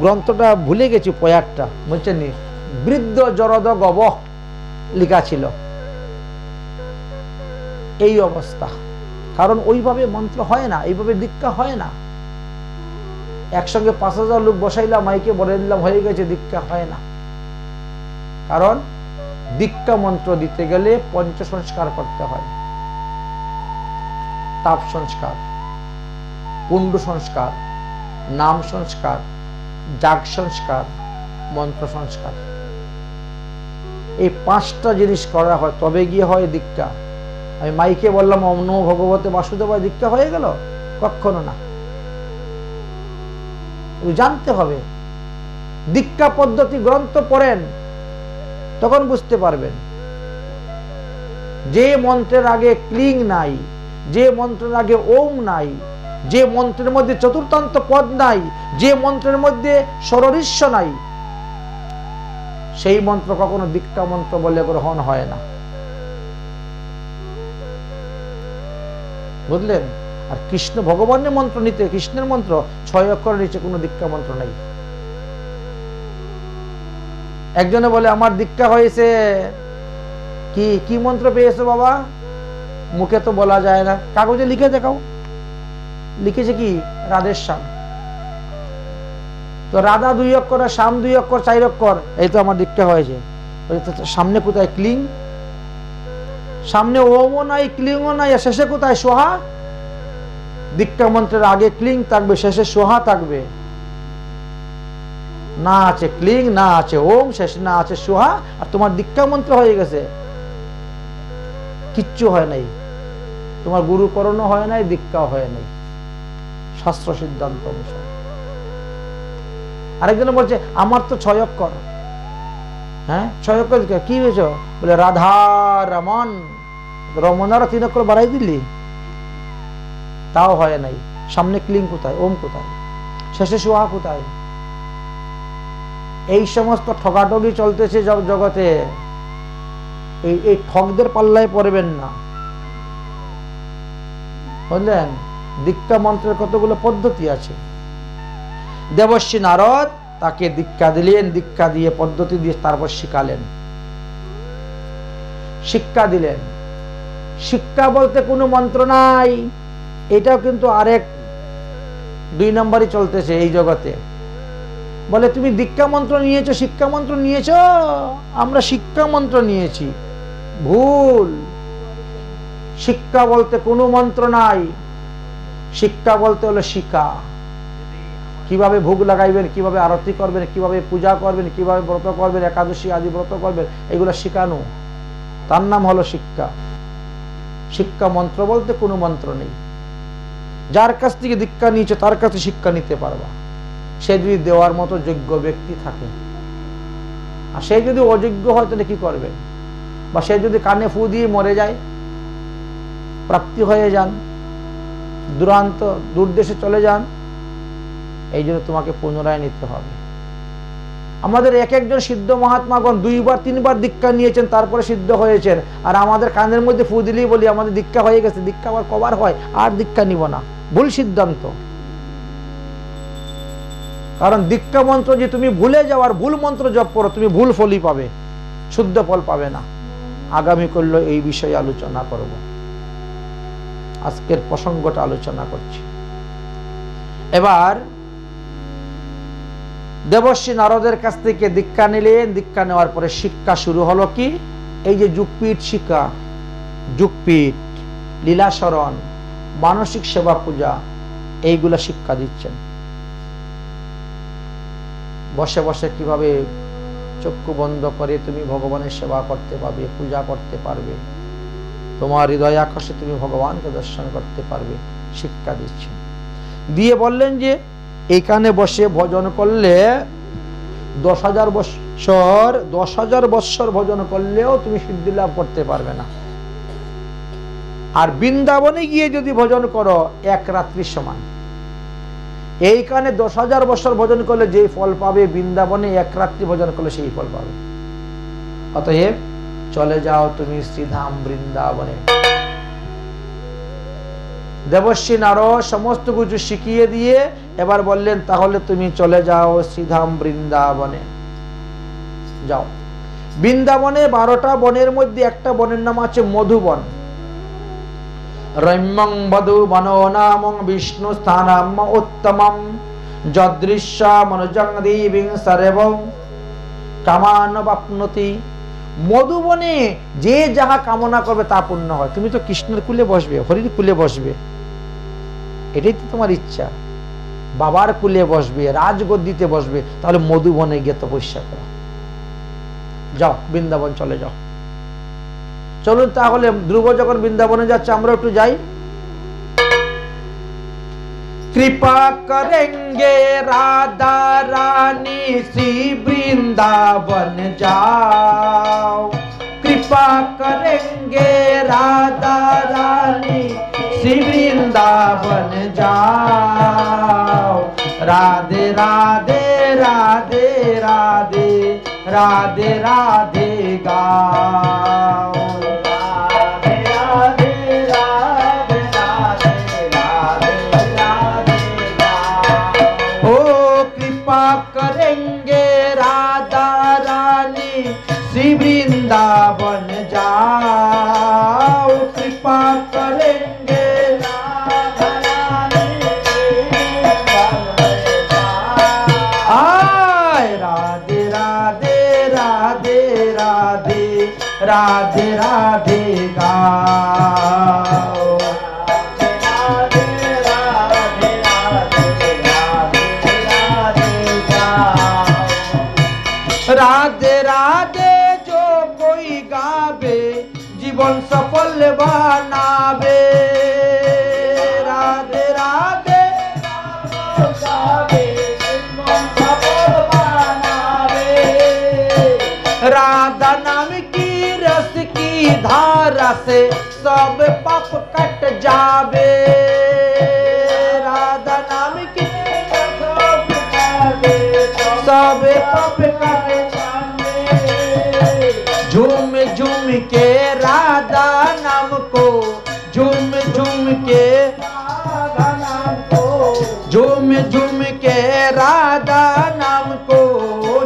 গ্রন্থটা ভুলে গেছি পয়ারটা, বলছেন বৃদ্ধ জরদ গব লেখা ছিল। এই অবস্থা, কারণ ওইভাবে মন্ত্র হয় না, এইভাবে দীক্ষা হয় না। একসঙ্গে 5,000 লোক বসাইলাম, মাইকে বলে দিলাম হয়ে গেছে, দীক্ষা হয় না। কারণ দীক্ষা মন্ত্র দিতে গেলে পঞ্চ সংস্কার করতে হয়। তাপ সংস্কার, পুণ্ড সংস্কার, নাম সংস্কার, যাগ সংস্কার, মন্ত্র সংস্কার, এই 5টা জিনিস করা হয়, তবে গিয়ে হয় দীক্ষা। আমি মাইকে বললাম ওম নমো ভগবতে বাসুদেবায়, দীক্ষা হয়ে গেল? কখনো না। জানতে হবে, দীক্ষা পদ্ধতি গ্রন্থ পড়েন, তখন বুঝতে পারবেন। যে মন্ত্রের আগে ক্লিং নাই, যে মন্ত্রের আগে ওম নাই, যে মন্ত্রের মধ্যে চতুর্থান্ত পদ নাই, যে মন্ত্রের মধ্যে ষড়ঋষ্য নাই, সেই মন্ত্র কখনো দীক্ষা মন্ত্র বলে গ্রহণ হয় না। বুঝলেন? আর কৃষ্ণ ভগবানের মন্ত্র নিতে, কৃষ্ণের মন্ত্র 6 অক্ষর নিচে কোনো দীক্ষা মন্ত্র নাই। একজনে বলে আমার দীক্ষা হয়েছে, কি কি মন্ত্র পেয়েছো বাবা? মুখে তো বলা যায় না, কাগজে লিখে দেখাও। লিখেছে কি? রাধেশ্যাম। তো রাধা 2 অক্ষর, শ্যাম 2 অক্ষর, 4 অক্ষর, এই তো আমার দীক্ষা হয়েছে। সামনে কোথায় ক্লিং? সামনে ওমও নাই, ক্লিংও নাই, শেষে কোথায় সোহা? দীক্ষা মন্ত্রের আগে ক্লিং থাকবে, শেষে সোহা থাকবে। না আছে ক্লিং, না আছে ওম, শেষে না আছে সোহা, আর তোমার দীক্ষা মন্ত্র হয়ে গেছে। কিচ্ছু হয় নাই, তোমার গুরুকরণও হয় নাই, দীক্ষাও হয় নাই, শাস্ত্র সিদ্ধান্ত অনুসারে। আরেকজন বলছে আমার তো 6 অক্ষর। হ্যাঁ 6 অক্ষর কি হয়েছ? বলে রাধা রমন, রমনারা 3 অক্ষর বাড়াই দিলি, তাও হয় নাই। সামনে ক্লিং কোথায়? ওম কোথায়? শেষে সোহা কোথায়? এই সমস্ত ঠকাঠকি চলতেছে জগতে। এই ঠকদের পাল্লায় পড়বেন না, বুঝলেন? দীক্ষা মন্ত্রের কতগুলো পদ্ধতি আছে। দেবর্ষি নারদ তাকে দীক্ষা দিলেন, দীক্ষা দিয়ে পদ্ধতি দিয়ে তারপর শিখালেন, শিক্ষা দিলেন। শিক্ষা বলতে কোনো মন্ত্র নাই, এটাও কিন্তু আরেক 2 নম্বরই চলতেছে এই জগতে। বলে তুমি দীক্ষা মন্ত্র নিয়েছো, শিক্ষা মন্ত্র নিয়েছো? আমরা শিক্ষা মন্ত্র নিয়েছি। ভুল। শিক্ষা বলতে কোনো মন্ত্র নাই, শিক্ষা বলতে হলো শিক্ষা। কিভাবে ভোগ লাগাইবেন, কিভাবে আরতি করবেন, কিভাবে পূজা করবেন, কিভাবে ব্রত করবেন, একাদশী আদি ব্রত করবেন, এগুলো শিখানো, তার নাম হলো শিক্ষা। শিক্ষা মন্ত্র বলতে কোনো মন্ত্র নেই। যার কাছ থেকে দীক্ষা নিয়েছে তার কাছে শিক্ষা নিতে পারবা, সে যদি দেওয়ার মতো যোগ্য ব্যক্তি থাকে। আর সে যদি অযোগ্য হয় তাহলে কি করবে? বা সে যদি কানে ফু দিয়ে মরে যায়, প্রাপ্তি হয়ে যান, দূরান্ত দূরদেশে চলে যান, এই জন্য তোমাকে পুনরায় নিতে হবে। আমাদের একজন সিদ্ধ মহাত্মাগণ 2 বার 3 বার দীক্ষা নিয়েছেন, তারপরে সিদ্ধ হয়েছেন। আর আমাদের কানের মধ্যে ফু দিলেই বলি আমাদের দীক্ষা হয়ে গেছে। দীক্ষা আবার কবার হয়? আর দীক্ষা নিব না, ভুল সিদ্ধান্ত। কারণ দীক্ষা মন্ত্র যে তুমি ভুলে যাও আর ভুল মন্ত্র জপ করো, তুমি ভুল ফলই পাবে, শুদ্ধ ফল পাবে না। আগামী করলো এই বিষয়ে আলোচনা করব। আজকের প্রসঙ্গটা আলোচনা করছি। এবার দেবর্ষী নারদের কাছ থেকে দীক্ষা নিলেন। দীক্ষা নেওয়ার পরে শিক্ষা শুরু হলো কি, এই যে যুগপীঠ শিক্ষা, যুগপীঠ, লীলাশরণ, মানসিক সেবা পূজা, এইগুলা শিক্ষা দিচ্ছেন। বসে বসে কিভাবে চক্ষু বন্ধ করে তুমি ভগবানের সেবা করতে পারবে, পূজা করতে পারবে, তোমার হৃদয় আকাশে তুমি ভগবানকে দর্শন করতে পারবে, শিক্ষা দিচ্ছেন। দিয়ে বললেন যে এইখানে বসে ভজন করলে 10,000 বৎসর ভজন করলেও তুমি সিদ্ধি লাভ করতে পারবে না। আর বৃন্দাবনে গিয়ে যদি ভজন করো 1 রাত্রির সমান। এইখানে 10,000 বৎসর ভজন করলে যে ফল পাবে, বৃন্দাবনে 1 রাত্রি ভজন করলে সেই ফল পাবে। অতএব চলে যাও তুমি শ্রীধাম বৃন্দাবনে। দেবর্ষী নারদ সমস্ত কিছু শিখিয়ে দিয়ে এবার বললেন তাহলে তুমি চলে যাও শ্রীধাম বৃন্দাবনে। যাও। বৃন্দাবনে 12টা বনের মধ্যে একটা বনের নাম আছে মধুবন। রম্যং মধুবনো নামং বিষ্ণু স্থানম উত্তমম যদৃশ্যা মনোজং দেবীং সর্বং কামানবাপ্নতি। মধুবনে যে যাহা কামনা করবে তা পূর্ণ হয়। তুমি তো কৃষ্ণের কুলে বসবে, হরির কুলে বসবে, এটাই তো তোমার ইচ্ছা। বাবার কুলে বসবে, রাজগদ্দিতে বসবে, তাহলে মধুবনে গিয়ে তপস্যা করো। যাও, বৃন্দাবন চলে যাও। চলুন তাহলে ধ্রুব যখন বৃন্দাবনে যাচ্ছে আমরা একটু যাই। কৃপা করেঙ্গে রাধা রানী শ্রী বৃন্দাবন যাও। কৃপা করেঙ্গে রাধা রানী শ্রী বৃন্দাবন যাও। রাধে রাধে রাধে রাধে রাধে রাধে গাও। करेंगे राधा रानी श्री वृंदावन जाओ। कृपा करेंगे राधा रानी आय राधे राधे राधे राधे राधे राधे गाओ। राधे राधे जो कोई गावे जीवन सफल बनावे। राधे राधे गावे जीवन सफल बनावे। राधा नाम की रस की धारा से सब पाप कट जावे। राधा नाम की सब पाप कट झूम झूम के राधा नाम को, झूम झूम के राधा नाम को, झूम झूम के राधा नाम को,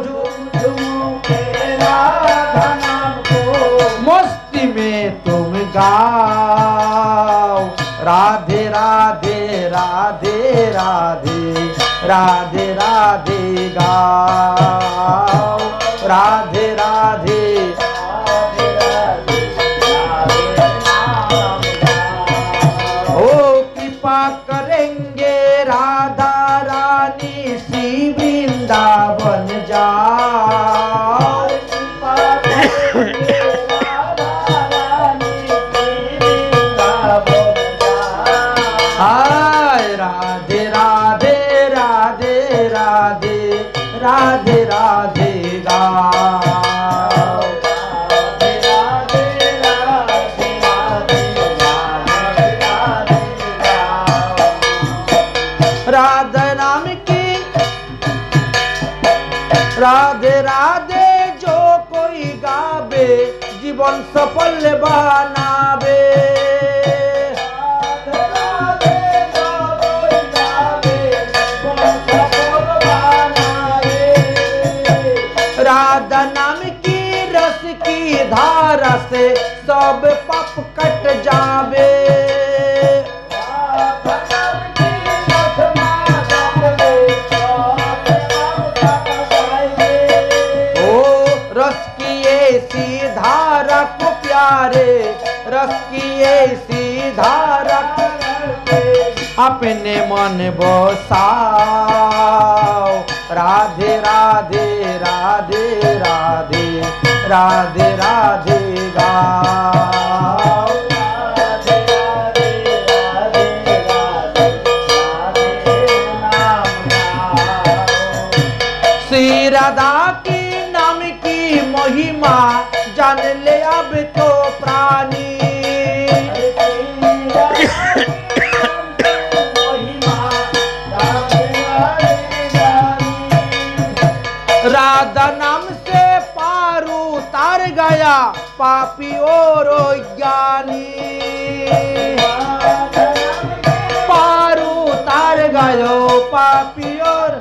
झूम झूम के राधा नाम को मस्ती में तुम गाओ। राधे राधे राधे राधे राधे राधे गाओ। राधे राधे करेंगे राधा रानी श्री वृंदावन जाओ। हाय राधे राधे राधे राधे राधे राधे गाओ। राधे नाम की राधे राधे जो कोई गावे जीवन सफल बनावे। राधे जो कोई गावे जीवन सफल बनावे। राधा नाम की रस की धारा से सब पाप कट जावे। ओ रस की ऐसी धारा को प्यारे, रस की ऐसी धारा अपने मन बसाओ। राधे राधे राधे राधे राधे राधे गाओ। राधे राधे राधे राधे राधे नाम गाओ। श्री राधा की नाम की महिमा जान ले अब तो प्राणी। राधा नाम से पार उतार गया पापी और ज्ञानी। पार उतार गयो पापी और,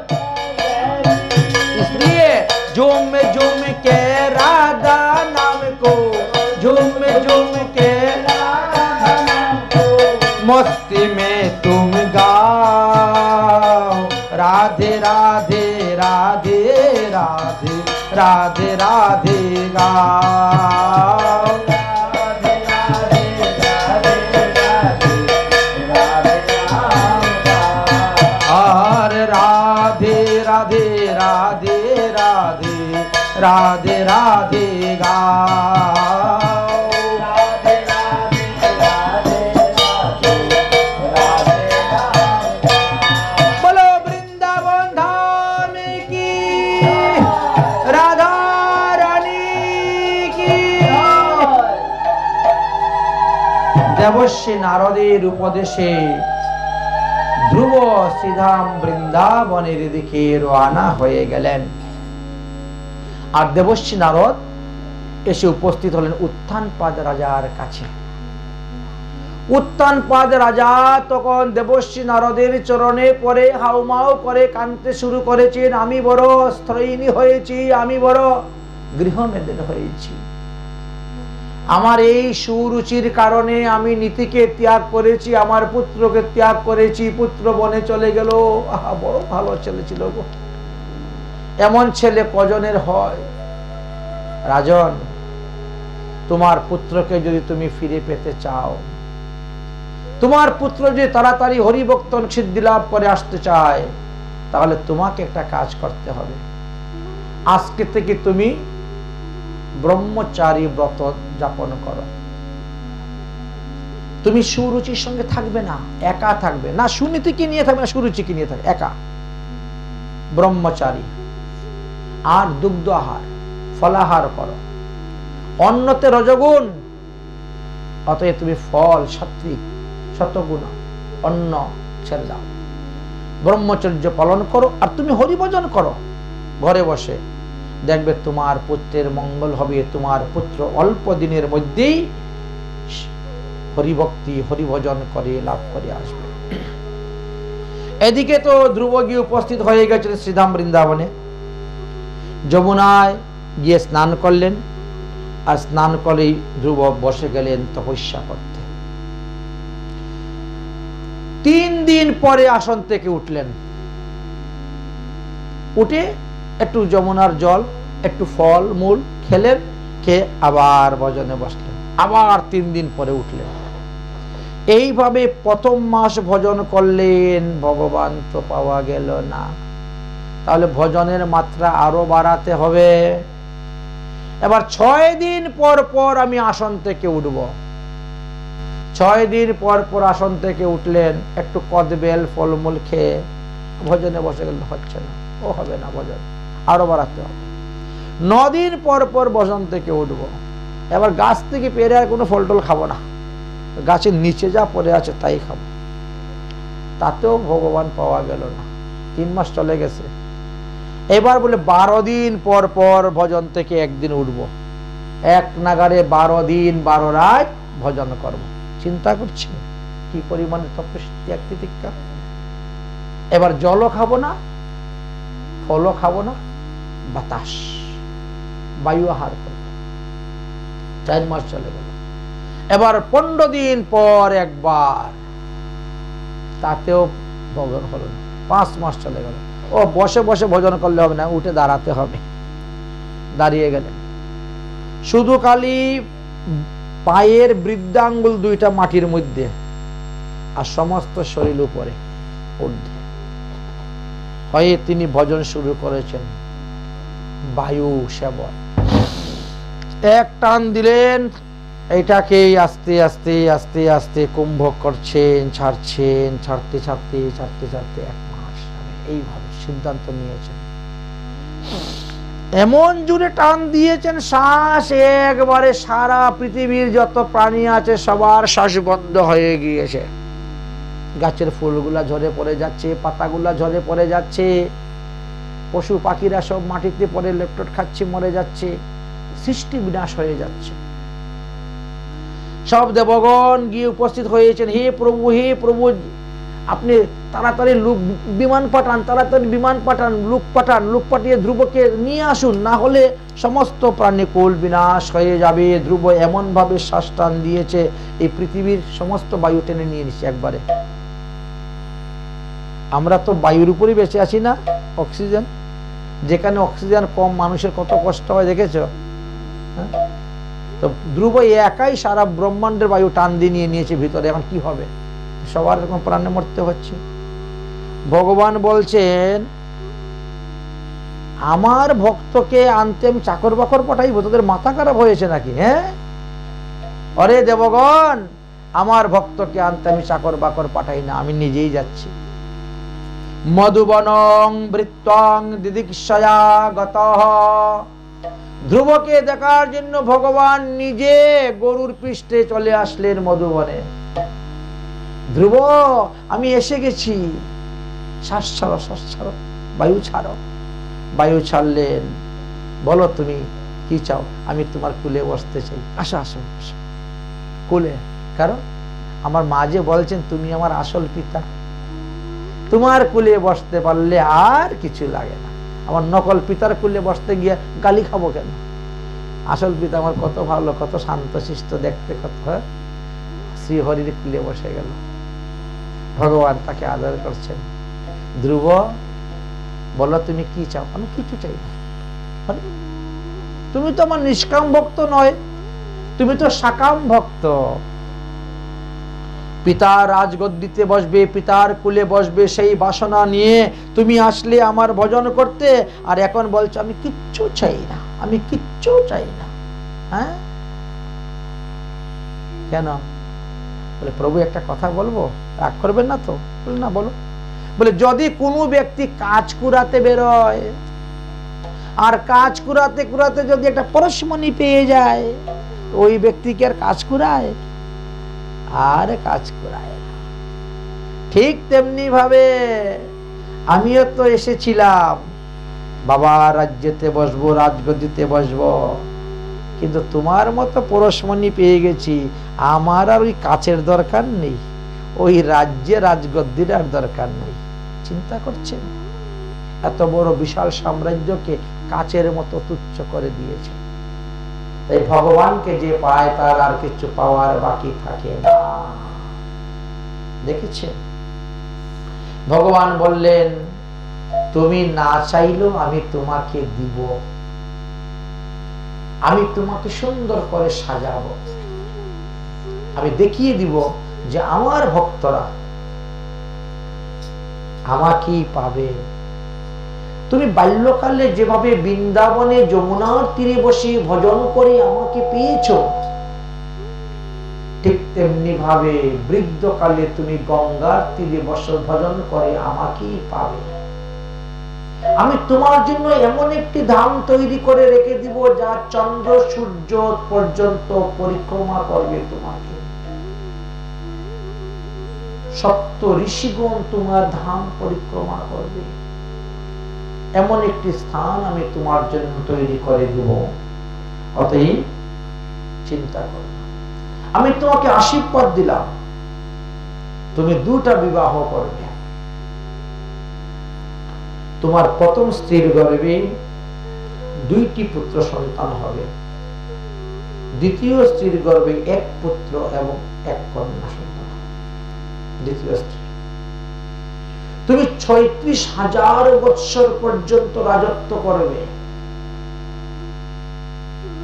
इसलिए झूम झूम के राधा नाम को, झूम झूम के मस्ती में तुम गाओ। राधे राधे राधे राधे राधे राधे गाओ। राधे राधे राधे राधे राधे राम गाओ। और राधे राधे राधे राधे राधे राधे गाओ। দেবর্ষি নারদের উপদেশে ধ্রুব শ্রীধাম বৃন্দাবনের দিকে রওনা হয়ে গেলেন। আর দেবর্ষি নারদ এসে উপস্থিত হলেন উত্থানপাদ রাজার কাছে। উত্থানপাদ রাজা তখন দেবর্ষি নারদের চরণে পড়ে হাউমাউ করে কাঁদতে শুরু করেছেন। আমি বড় স্ত্রৈণী হয়েছি, আমি বড় গৃহমেদিন হয়েছি। আমার এই সুরুচির কারণে আমি নীতিকে ত্যাগ করেছি, আমার পুত্রকে ত্যাগ করেছি, পুত্র বনে চলে গেল। আহা, বড় ভালো ছেলে ছিল গো, এমন ছেলে কজনের হয়। রাজন, তোমার পুত্রকে যদি তুমি ফিরে পেতে চাও, তোমার পুত্র যদি তাড়াতাড়ি হরিভক্তন সিদ্ধি লাভ করে আসতে চায়, তাহলে তোমাকে একটা কাজ করতে হবে। আজকে থেকে তুমি ব্রহ্মচারী ব্রত যাপন করো। তুমি সুরুচির সঙ্গে থাকবে না, একা থাকবে না, সুনীতিকে নিয়ে থাকবে না, সুরুচিকে নিয়ে থাকবে, একা ব্রহ্মচারী। আর দুগ্ধ আহার, ফলাহার করো। অন্নতে রজগুণ, অতএব তুমি ফল সাত্বিক শতগুণ অন্ন ছেড়ে দাও। ব্রহ্মচর্য পালন করো আর তুমি হরিভজন করো ঘরে বসে। দেখবে তোমার পুত্রের মঙ্গল হবে। তোমার পুত্র অল্প দিনের মধ্যেই হরিভক্তি হরিভজন করে লাভ করে আসবে। এদিকে তো ধ্রুব গিয়ে উপস্থিত হয়ে গেছিলেন শ্রীধাম বৃন্দাবনে। যমুনায় গিয়ে স্নান করলেন, আর স্নান করেই ধ্রুব বসে গেলেন তপস্যা করতে। 3 দিন পরে আসন থেকে উঠলেন। উঠে একটু যমুনার জল, একটু ফল মূল খেলেন, খেয়ে আবার ভজনে বসলেন। আবার 3 দিন পরে উঠলেন। এইভাবে প্রথম মাস ভজন করলেন, ভগবান তো পাওয়া গেল না। তাহলে ভজনের মাত্রা আরো বাড়াতে হবে। এবার 6 দিন পর পর আমি আসন থেকে উঠব। 6 দিন পর পর আসন থেকে উঠলেন, একটু কদবেল ফলমূল খেয়ে ভজনে বসে গেলেন। হচ্ছে না, ও হবে না, ভজন আরো বাড়াতে হবে। 9 দিন পর পর ভজন থেকে উঠবো। এবার গাছ থেকে পেরে আর কোনো ফল টল খাবো না, গাছের নিচে যা পড়ে আছে তাই খাবো। তাতেও ভগবান পাওয়া গেল না। 3 মাস চলে গেছে। এবার বলে 12 দিন পর পর ভজন থেকে একদিন উঠবো। এক নাগারে 12 দিন 12 রাত ভজন করব। চিন্তা করছি কি পরিমাণে তপস্যা তিতিক্ষা। এবার জলও খাবো না, ফলও খাবো না, বাতাস বায়ু আহার করব। 4 মাস চলে গেল। এবার 15 দিন পর একবার, তাতেও ভজন হলো না। 5 মাস চলে গেল। ও বসে বসে ভজন করলে হবে না, উঠে দাঁড়াতে হবে। দাঁড়িয়ে গেলেন, শুধু খালি পায়ের বৃদ্ধাঙ্গুল 2টা মাটির মধ্যে, আর সমস্ত শরীর উপরে ঊর্ধ্বে হয়ে তিনি ভজন শুরু করেছেন। বায়ু সেবন, এক টান দিলেন, এটাকে আস্তে আস্তে আস্তে আস্তে কুম্ভ করছেন, ছাড়ছেন, ছাড়তে ছাড়তে ছাড়তে ছাড়তে 1 মাস এইভাবে সিদ্ধান্ত নিয়েছেন। এমন জোরে টান দিয়েছেন, শ্বাস একবারে সারা পৃথিবীর যত প্রাণী আছে সবার শ্বাস বন্ধ হয়ে গিয়েছে। গাছের ফুলগুলা ঝরে পড়ে যাচ্ছে, পাতাগুলা ঝরে পড়ে যাচ্ছে, পশু পাখিরা সব মাটিতে পড়ে লেপটট খাচ্ছে, মরে যাচ্ছে, সৃষ্টি বিনাশ হয়ে যাচ্ছে। সব দেবগণ গিয়ে উপস্থিত হয়েছেন। হে প্রভু, হে প্রভু, আপনি তাড়াতাড়ি বিমান পাঠান, তাড়াতাড়ি বিমান পাঠান, লোক পাঠান, লোক পাঠিয়ে ধ্রুবকে নিয়ে আসুন, না হলে সমস্ত প্রাণীকুল বিনাশ হয়ে যাবে। ধ্রুব এমন ভাবে শ্বাস টান দিয়েছে, এই পৃথিবীর সমস্ত বায়ু টেনে নিয়ে নিচ্ছে একবারে। আমরা তো বায়ুর উপরই বেঁচে আছি না, অক্সিজেন। যেখানে অক্সিজেন কম, মানুষের কত কষ্ট হয় দেখেছো? তো ধ্রুব একাই সারা ব্রহ্মাণ্ডের বায়ু টান দিয়ে নিয়ে নিয়েছে ভিতরে। এখন কি হবে? সবার এরকম প্রাণে মরতে হচ্ছে। ভগবান বলছেন, আমার ভক্তকে আনতে আমি চাকর বাকর পাঠাইবো? তোদের মাথা খারাপ হয়েছে নাকি? হ্যাঁ, অরে দেবগণ, আমার ভক্তকে আনতে আমি চাকর বাকর পাঠাই না, আমি নিজেই যাচ্ছি। মধুবনং বৃত্তং দিদিক্ষয়া গতঃ। ধ্রুবকে দেখার জন্য ভগবান নিজে গরুর পৃষ্ঠে চলে আসলেন মধুবনে। ধ্রুব, আমি এসে গেছি, শ্বাস ছাড়ো, শ্বাস ছাড়ো, বায়ু ছাড়ো। বায়ু ছাড়লেন। বলো তুমি কি চাও? আমি তোমার কুলে বসতে চাই। আসো আসো আসো কুলে। কারণ আমার মা যে বলছেন তুমি আমার আসল পিতা, তোমার কুলে বসতে পারলে আর কিছু লাগে না। আমার নকল পিতার কুলে বসতে গিয়ে গালি খাবো কেন? আসল পিতা আমার কত ভালো, কত শান্ত শিষ্ট দেখতে, কত শ্রীহরির কুলে বসে গেল। ভগবান তাকে আদর করছেন। ধ্রুব, বলো তুমি কি চাও? আমি কিছু চাই না। তুমি তো আমার নিষ্কাম ভক্ত নয়, তুমি তো সাকাম ভক্ত। পিতার রাজগদ্দিতে বসবে, পিতার কুলে বসবে, সেই বাসনা নিয়ে তুমি আসলে আমার ভজন করতে, আর এখন বলছো আমি কিচ্ছু চাই না, আমি কিচ্ছু চাই না। হ্যাঁ, কেন? বলে প্রভু একটা কথা বলবো, রাগ করবেন না তো? বলে না, বলো। বলে যদি কোনো ব্যক্তি কাজ কুড়াতে বেরোয়, আর কাজ কুড়াতে কুড়াতে যদি একটা পরশমণি পেয়ে যায়, ওই ব্যক্তিকে আর কাজ কুড়ায়? আর কাজ করায় না। ঠিক তেমনি ভাবে আমিও তো এসেছিলাম, বাবা রাজ্যতে বসবো, রাজগদ্দিতে বসবো, কিন্তু তোমার মতো পরশমণি পেয়ে গেছি, আমার আর ওই কাছের দরকার নেই, ওই রাজ্যে রাজগদ্দির আর দরকার নেই। চিন্তা করছেন? এত বড় বিশাল সাম্রাজ্যকে কাচের মতো তুচ্ছ করে দিয়েছে। তাই ভগবানকে যে পায় তার আর কিছু পাওয়ার বাকি থাকে না। দেখেছেন? ভগবান বললেন, তুমি না চাইলেও আমি তোমাকে দিব, আমি তোমাকে সুন্দর করে সাজাবো, আমি দেখিয়ে দিব যে আমার ভক্তরা আমাকেই পাবে। তুমি বাল্যকালে যেভাবে বৃন্দাবনে যমুনার তীরে বসে ভজন করে আমাকে পেয়েছো, ঠিক তেমনি ভাবে বৃদ্ধকালে তুমি গঙ্গার তীরে বসে ভজন করে আমাকেই পাবে। আমি তোমার জন্য এমন একটি ধাম তৈরি করে রেখে দিব, যা চন্দ্র সূর্য পর্যন্ত পরিক্রমা করবে তোমাকে। সপ্ত ঋষিগণ তোমার ধাম পরিক্রমা করবে, এমন একটি স্থান আমি তোমার জন্য তৈরি করে দেব। অতএব চিন্তা করো না। আমি তোমাকে আশীর্বাদ দিলাম, তুমি 2টা বিবাহ করবে। তোমার প্রথম স্ত্রীর গর্ভে 2টি পুত্র সন্তান হবে, দ্বিতীয় স্ত্রীর গর্ভে এক পুত্র এবং এক কন্যা সন্তান। দ্বিতীয় স্ত্রী, তুমি ৩৬,০০০ বৎসর পর্যন্ত রাজত্ব করবে,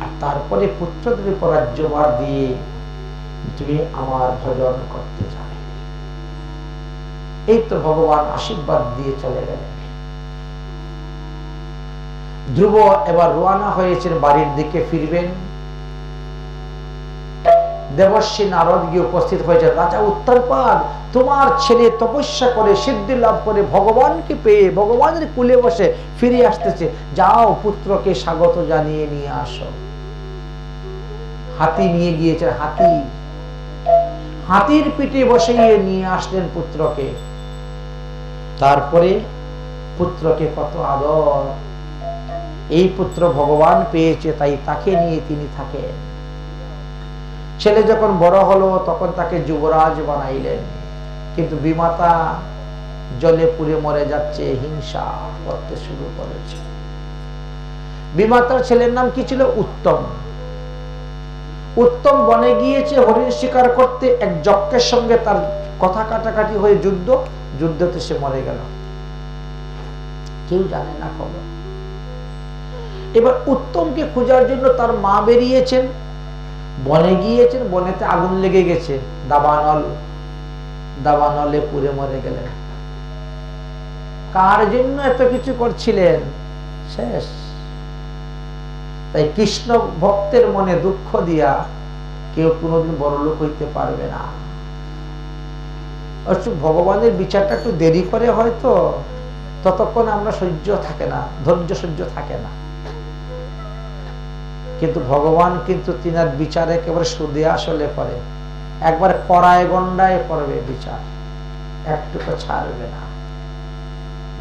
আর তারপরে পুত্রদের উপর রাজ্যভার দিয়ে তুমি আমার ভজন করতে যাবে। এই তো ভগবান আশীর্বাদ দিয়ে চলে গেলেন। ধ্রুব এবার রওনা হয়েছেন, বাড়ির দিকে ফিরবেন। দেবর্ষি নারদ গিয়ে উপস্থিত হয়েছে। রাজা উত্তরপাদ, তোমার ছেলে তপস্যা করে সিদ্ধি লাভ করে ভগবানকে পেয়ে ভগবানের কুলে বসে ফিরে আসতেছে, যাও পুত্রকে স্বাগত জানিয়ে নিয়ে আসো। হাতি নিয়ে গিয়েছে, হাতির পিঠে বসিয়ে নিয়ে আসলেন পুত্রকে। তারপরে পুত্রকে কত আদর, এই পুত্র ভগবান পেয়েছে তাই তাকে নিয়ে তিনি থাকেন। ছেলে যখন বড় হলো তখন তাকে যুবরাজ বানাইলেন, কিন্তু বিমাতা জলে পুড়ে মরে যাচ্ছে, হিংসা করতে শুরু করেছে। বিমাতার ছেলের নাম কি ছিল? উত্তম। উত্তম বনে গিয়েছে হরিণ শিকার করতে, এক যক্ষের সঙ্গে তার কথা কাটাকাটি হয়ে যুদ্ধতে সে মরে গেল, কেউ জানে না খবর। এবার উত্তমকে খোঁজার জন্য তার মা বেরিয়েছেন, বনে গিয়েছেন, বনেতে আগুন লেগে গেছে, দাবানলে পুড়ে মরে গেলেন। কার জন্য এত কিছু করছিলেন? শেষ। তাই কৃষ্ণ ভক্তের মনে দুঃখ দিয়া কেউ কোনোদিন বড় লোক হইতে পারবে না। ভগবানের বিচারটা একটু দেরি করে হয়তো, ততক্ষণ আমরা ধৈর্য থাকে না, কিন্তু ভগবান কিন্তু তিনার বিচার একেবারে সুদে আসলে করে, একবার কড়ায় গন্ডায় করবে বিচার, একটুকু ছাড়বে না।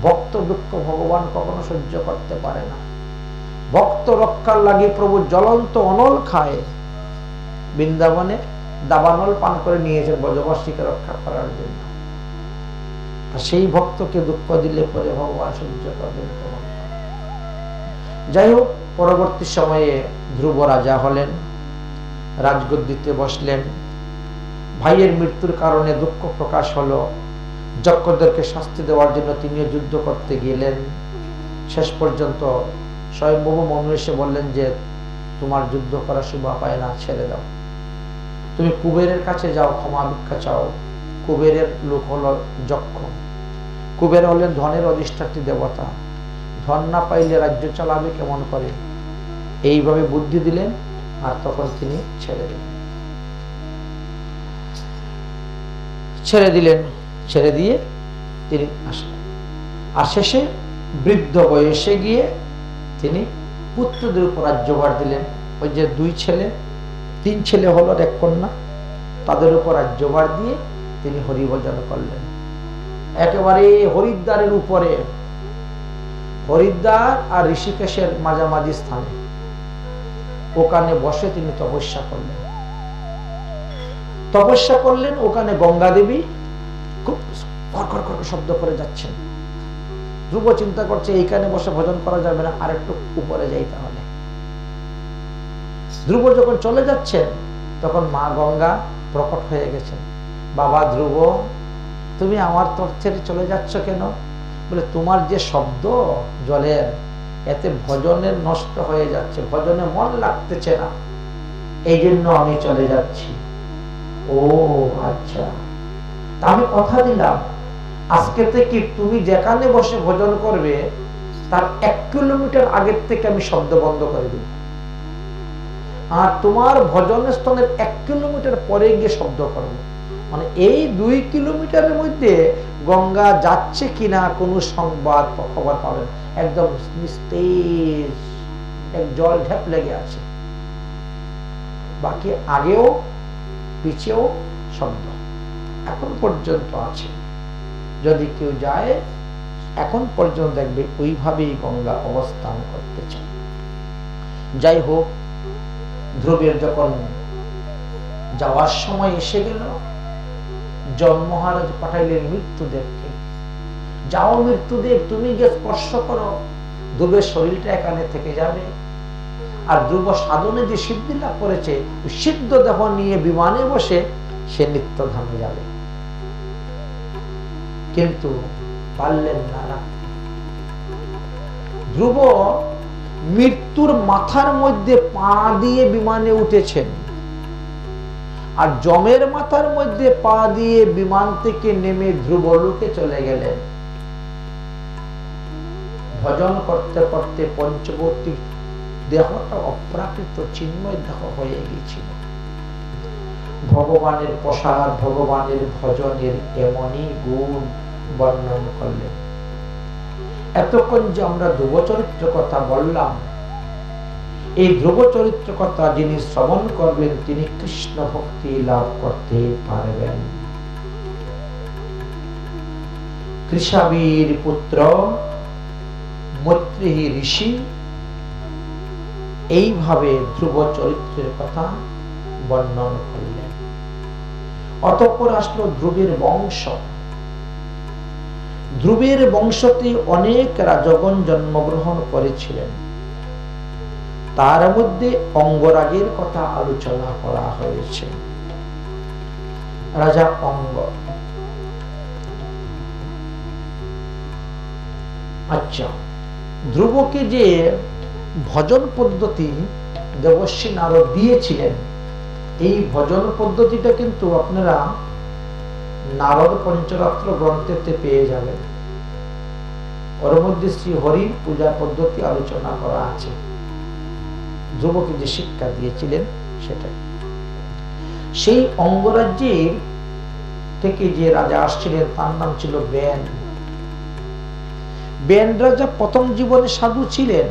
ভক্ত দুঃখ ভগবান কখনো সহ্য করতে পারে না। ভক্ত রক্ষার লাগি প্রভু জ্বলন্ত অনল খায়, বৃন্দাবনে দাবানল পান করে নিয়েছেন ব্রজবাসীকে রক্ষা করার জন্য। সেই ভক্তকে দুঃখ দিলে পরে ভগবান সহ্য করবেন। যাই হোক, পরবর্তী সময়ে ধ্রুব রাজা হলেন, রাজগদ্দিতে বসলেন। ভাইয়ের মৃত্যুর কারণে দুঃখ প্রকাশ হলো, যক্ষদেরকে শাস্তি দেওয়ার জন্য তিনিও যুদ্ধ করতে গেলেন। শেষ পর্যন্ত স্বয়ংভূ মনু এসে বললেন যে তোমার যুদ্ধ করা শোভা পায় না, ছেড়ে দাও, তুমি কুবেরের কাছে যাও, ক্ষমা ভিক্ষা চাও। কুবেরের লোক হলো যক্ষ। কুবের হলেন ধনের অধিষ্ঠাত্রী দেবতা, ধন না পাইলে রাজ্য চালাবে কেমন করে, এইভাবে বুদ্ধি দিলেন, আর তখন তিনি ছেড়ে দিয়ে তিনি আসলেন। আর শেষে বৃদ্ধ বয়সে গিয়ে তিনি পুত্রদের উপর রাজ্যভার দিলেন। ওই যে 3 ছেলে হলো, এক কন্যা, তাদের উপর রাজ্যভার দিয়ে তিনি হরিভজন করলেন। একেবারে হরিদ্বারের উপরে, হরিদ্বার আর ঋষিকেশের মাঝামাঝি স্থানে, ওখানে বসে তিনি তপস্যা করলেন। ওখানে গঙ্গা দেবী খুব কড়কড় করে শব্দ করে যাচ্ছেন। ধ্রুব চিন্তা করছে এইখানে বসে ভজন করা যাবে না, আর একটু উপরে যাই তাহলে। ধ্রুব যখন চলে যাচ্ছেন তখন মা গঙ্গা প্রকট হয়ে গেছেন। বাবা ধ্রুব, তুমি আমার তরফ ছেড়ে চলে যাচ্ছ কেন? বলে তোমার যে শব্দ জলের, এতে ভজনের নষ্ট হয়ে যাচ্ছে, ভজনে মন লাগতেছে না, এই জন্য আমি চলে যাচ্ছি। ও আচ্ছা, তা আমি কথা দিলাম আজকে থেকে তুমি যেখানে বসে ভজন করবে তার 1 কিলোমিটার আগের থেকে আমি শব্দ বন্ধ করে দিব, আর তোমার ভজন স্থানের 1 কিলোমিটার পরে গিয়ে শব্দ করবো। মানে এই 2 কিলোমিটারের মধ্যে গঙ্গা যাচ্ছে কিনা কোনো সংবাদ খবর পাবেন, একদম নিস্তেজ, এক জল ঢেপ লেগে আছে, বাকি আগেও পিছেও শব্দ এখন পর্যন্ত আছে। যদি কেউ যায় এখন পর্যন্ত দেখবে ওইভাবেই গঙ্গা অবস্থান করতেছে। যাই হোক, ধ্রুবের যখন যাওয়ার সময় এসে গেল, যম মহারাজ পাঠাইলেন মৃত্যুদেবকে, যাও মৃত্যুদেব, তুমি গিয়ে স্পর্শ করো, ধ্রুবের শরীরটা এখানে থেকে যাবে। আর ধ্রুব সাধনে যে সিদ্ধি লাভ করেছে, সিদ্ধ দেহ নিয়ে বিমানে বসে সে নিত্যধামে যাবে, কিন্তু পারলেন না রাখতে। ধ্রুব মৃত্যুর মাথার মধ্যে পা দিয়ে বিমানে উঠেছেন, আর যমের মাথার মধ্যে পা দিয়ে বিমান থেকে নেমে ধ্রুবলোকে চলে গেলেন। ভজন করতে করতে পঞ্চবর্তী দেহটা অপ্রাকৃত চিন্ময় দেহ হয়ে গিয়েছিল। ভগবানের প্রসাদ, ভগবানের ভজনের এমনই গুণ বর্ণন করলেন। এতক্ষণ যে আমরা ধ্রুব চরিত্র কথা বললাম, এই ধ্রুব চরিত্র কথা যিনি শ্রবণ করবেন তিনি কৃষ্ণ ভক্তি লাভ করতে পারবেন। কৃষাবীর পুত্র মৈত্রেয়ী ঋষি এইভাবে ধ্রুব চরিত্রের কথা বর্ণন করলেন। অতঃপর আসলো ধ্রুবের বংশ। ধ্রুবের বংশতে অনেক রাজগণ জন্মগ্রহণ করেছিলেন, তার মধ্যে অঙ্গরাজের কথা আলোচনা করা হয়েছে। রাজা অঙ্গ। আচ্ছা, ধ্রুবকে যে ভজন পদ্ধতি দেবর্ষী নারদ দিয়েছিলেন, এই ভজন পদ্ধতিটা কিন্তু আপনারা নারদ পঞ্চরাত্র গ্রন্থেতে পেয়ে যাবেন। ওর মধ্যে শ্রী হরির পূজা পদ্ধতি আলোচনা করা আছে। ধ্রুবকে যে শিক্ষা দিয়েছিলেন সেটাই। সেই অঙ্গরাজ্যের থেকে যে রাজা আসছিলেন তার নাম ছিল বেন। বেন রাজা প্রথম জীবনে সাধু ছিলেন,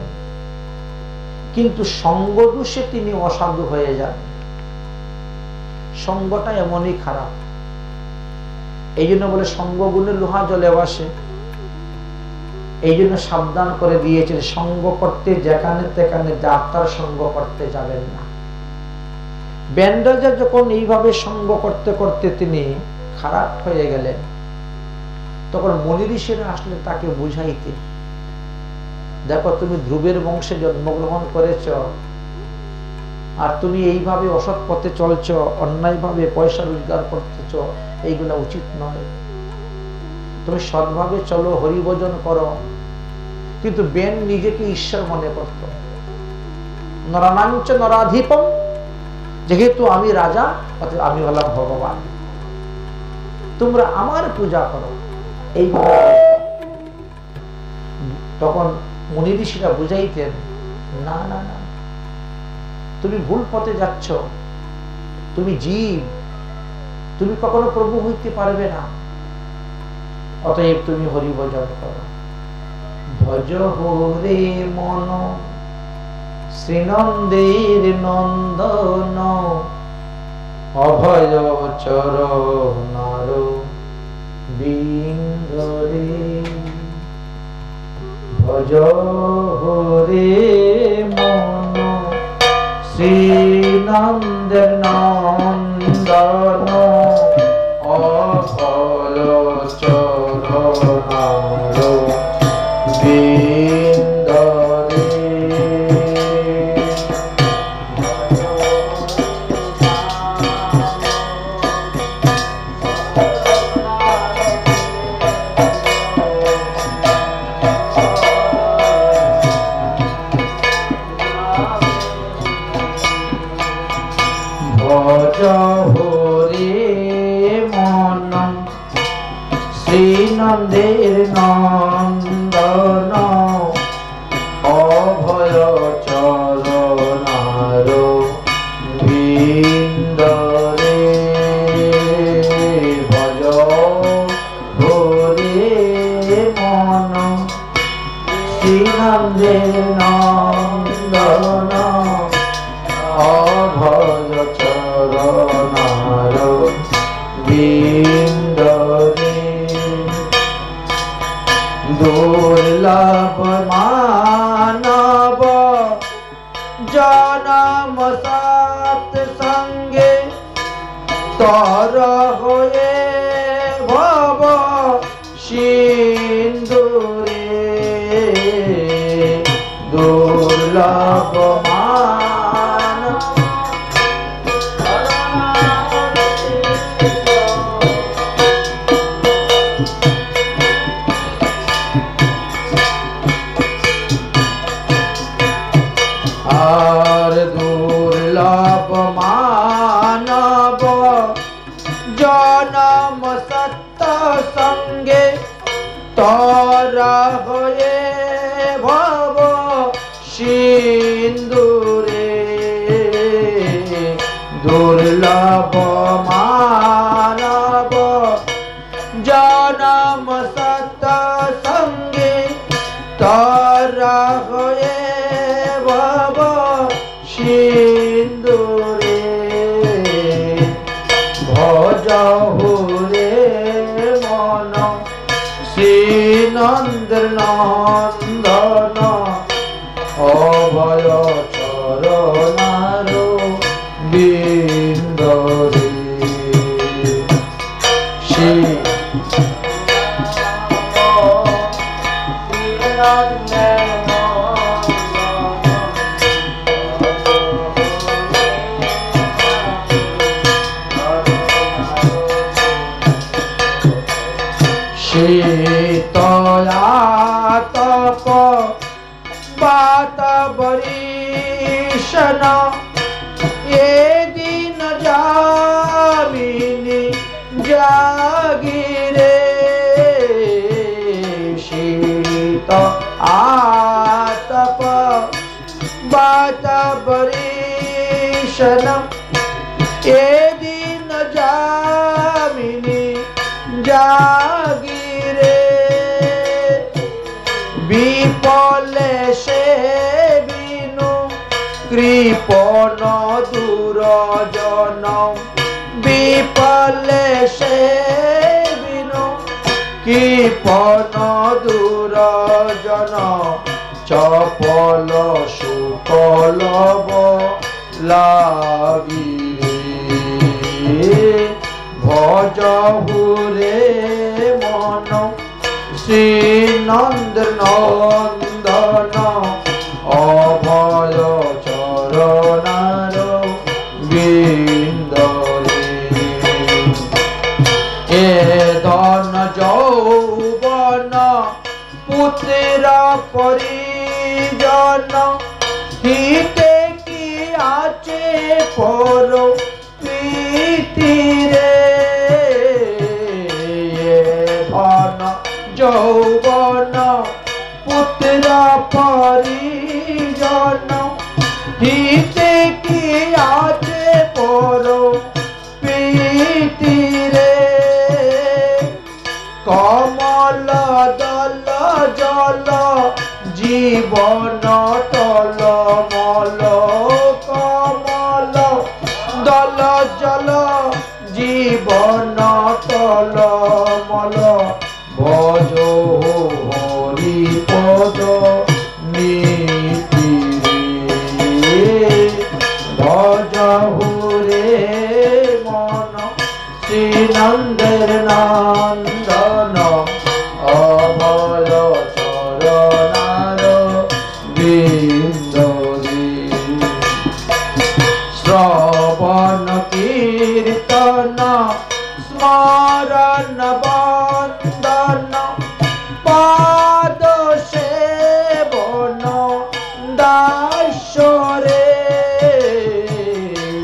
কিন্তু সঙ্গ দোষে তিনি অসাধু হয়ে যান। সঙ্গটা এমনই খারাপ, এই জন্য বলে সঙ্গ গুণে লোহা জলে বাসে। এই জন্য সাবধান করে দিয়েছেন, সঙ্গ করতে যেখানে তেখানে যাত্রার সঙ্গ করতে যাবেন না। বেন রাজা যখন এইভাবে সঙ্গ করতে করতে তিনি খারাপ হয়ে গেলেন, তখন মুনি ঋষিরা আসলে তাকে বুঝাইতে, দেখো তুমি ধ্রুবের বংশে জন্মগ্রহণ করেছ, আর তুমি এইভাবে অসৎ পথে চলছ, অন্যায়ভাবে পয়সা রোজগার করতেছ, এইগুলা উচিত নয়। তুমি সৎভাবে চলো, হরিভজন করো। কিন্তু বেন নিজেকে ঈশ্বর মনে করত। নরানাঞ্চ নরাধিপম, যেহেতু আমি রাজা অতএব আমি হলাম ভগবান, তোমরা আমার পূজা করো, এইভাবে। তখন মুনি ঋষিরা বুঝাইতেন, না না না, তুমি ভুল পথে যাচ্ছ, তুমি জীব, তুমি কখনো প্রভু হইতে পারবে না, অতএব তুমি হরি ভজন করো। ভজ হরে মন শ্রীনন্দের নন্দন, অভয় চরণার বিন্দরে। ভজ হরে মন শ্রীনন্দের নন্দন, অভয় চরণার বিন্দরে। ভজ হরে মন শ্রীনন্দের নন্দন, অভয় চরণার বিন্দরে। ভজ হরে মন শ্রীনন্দের নন্দন, অভয় চরণার বিন্দরে। দুর্লভ মানব জনম সৎ সঙ্গে, তর হয়ে ভব সিন্ধুরে। দুর্লভ তরা হয়ে ভব সিন্ধুরে দুর্লভ মানব জনম সত সঙ্গে তরা হয়ে ভব সিন্ধুরে ভজহুরে মন শ্রীনন্দের নন্দন অভয় চরণার বিন্দরে শীতলাতপ বাতাবরীশন এদিন যামিনী জাগিরে শীত আতপ বাতাবরীশন এদিন যামিনী জাগিরে বিপলে সে বিনু কৃপণ দুরজন বিপলে সে বিনু কৃপণ দুরজন চপল সুকলব লাগিরে ভজহুরে মন শ্রীনন্দ নন্দন অভয় চরণার বিন্দরে এ ধন যৌবন পুত্র পরিজন হিতে কি আছে পর প্রীতিরে ধন যৌবন পুত্র পরিজন হিতে কি আছে পর প্রীতিরে কমল দল জল জীবন টল মল কমল দল জল জীবন টল মল ভজ হরি পদ নীতিরে ভজ হুরে মন শ্রীনন্দের নন্দন অভয় চরণার বিন্দরে শ্রবণ কীর্তন স্মরণ বন্দন পাদ সেবন দাসরে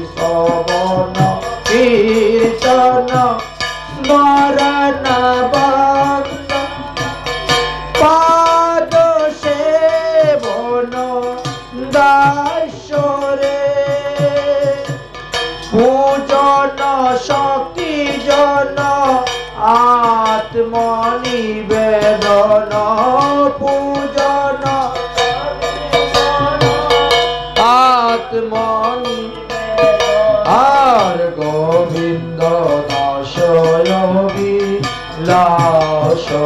শ্রবণ কীর্তন স্মরণ বন্দন পাদ সেবন দাসরে পূজন শক্তি জন আত্মনিবেদন পূজন আত্মনি আর গোবিন্দ দাসয় বিলাসী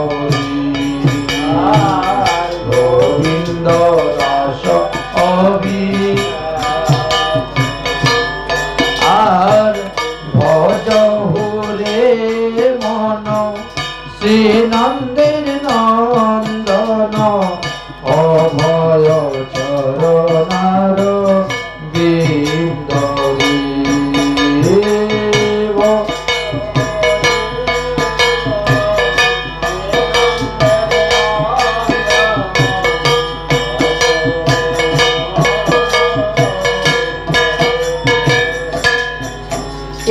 গোবিন্দ দাস আর ভজ হুরে মন শ্রীনন্দের নন্দন অভয় চরণার বিন্দরে